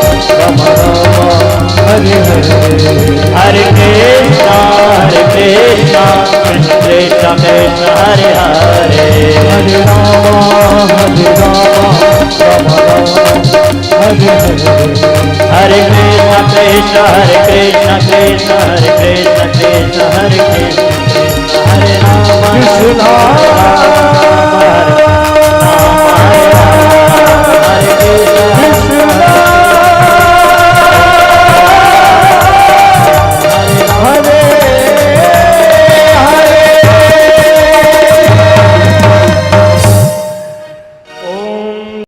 राम हरे हरे हरे कृष्णा कृष्ण कृष्ण कृष्ण हरे हरे हरे राम राम राम हरे हरे हरे कृष्ण कृष्ण कृष्ण हरे कृष्ण कृष्ण हरे कृष्ण हरे राम कृष्ण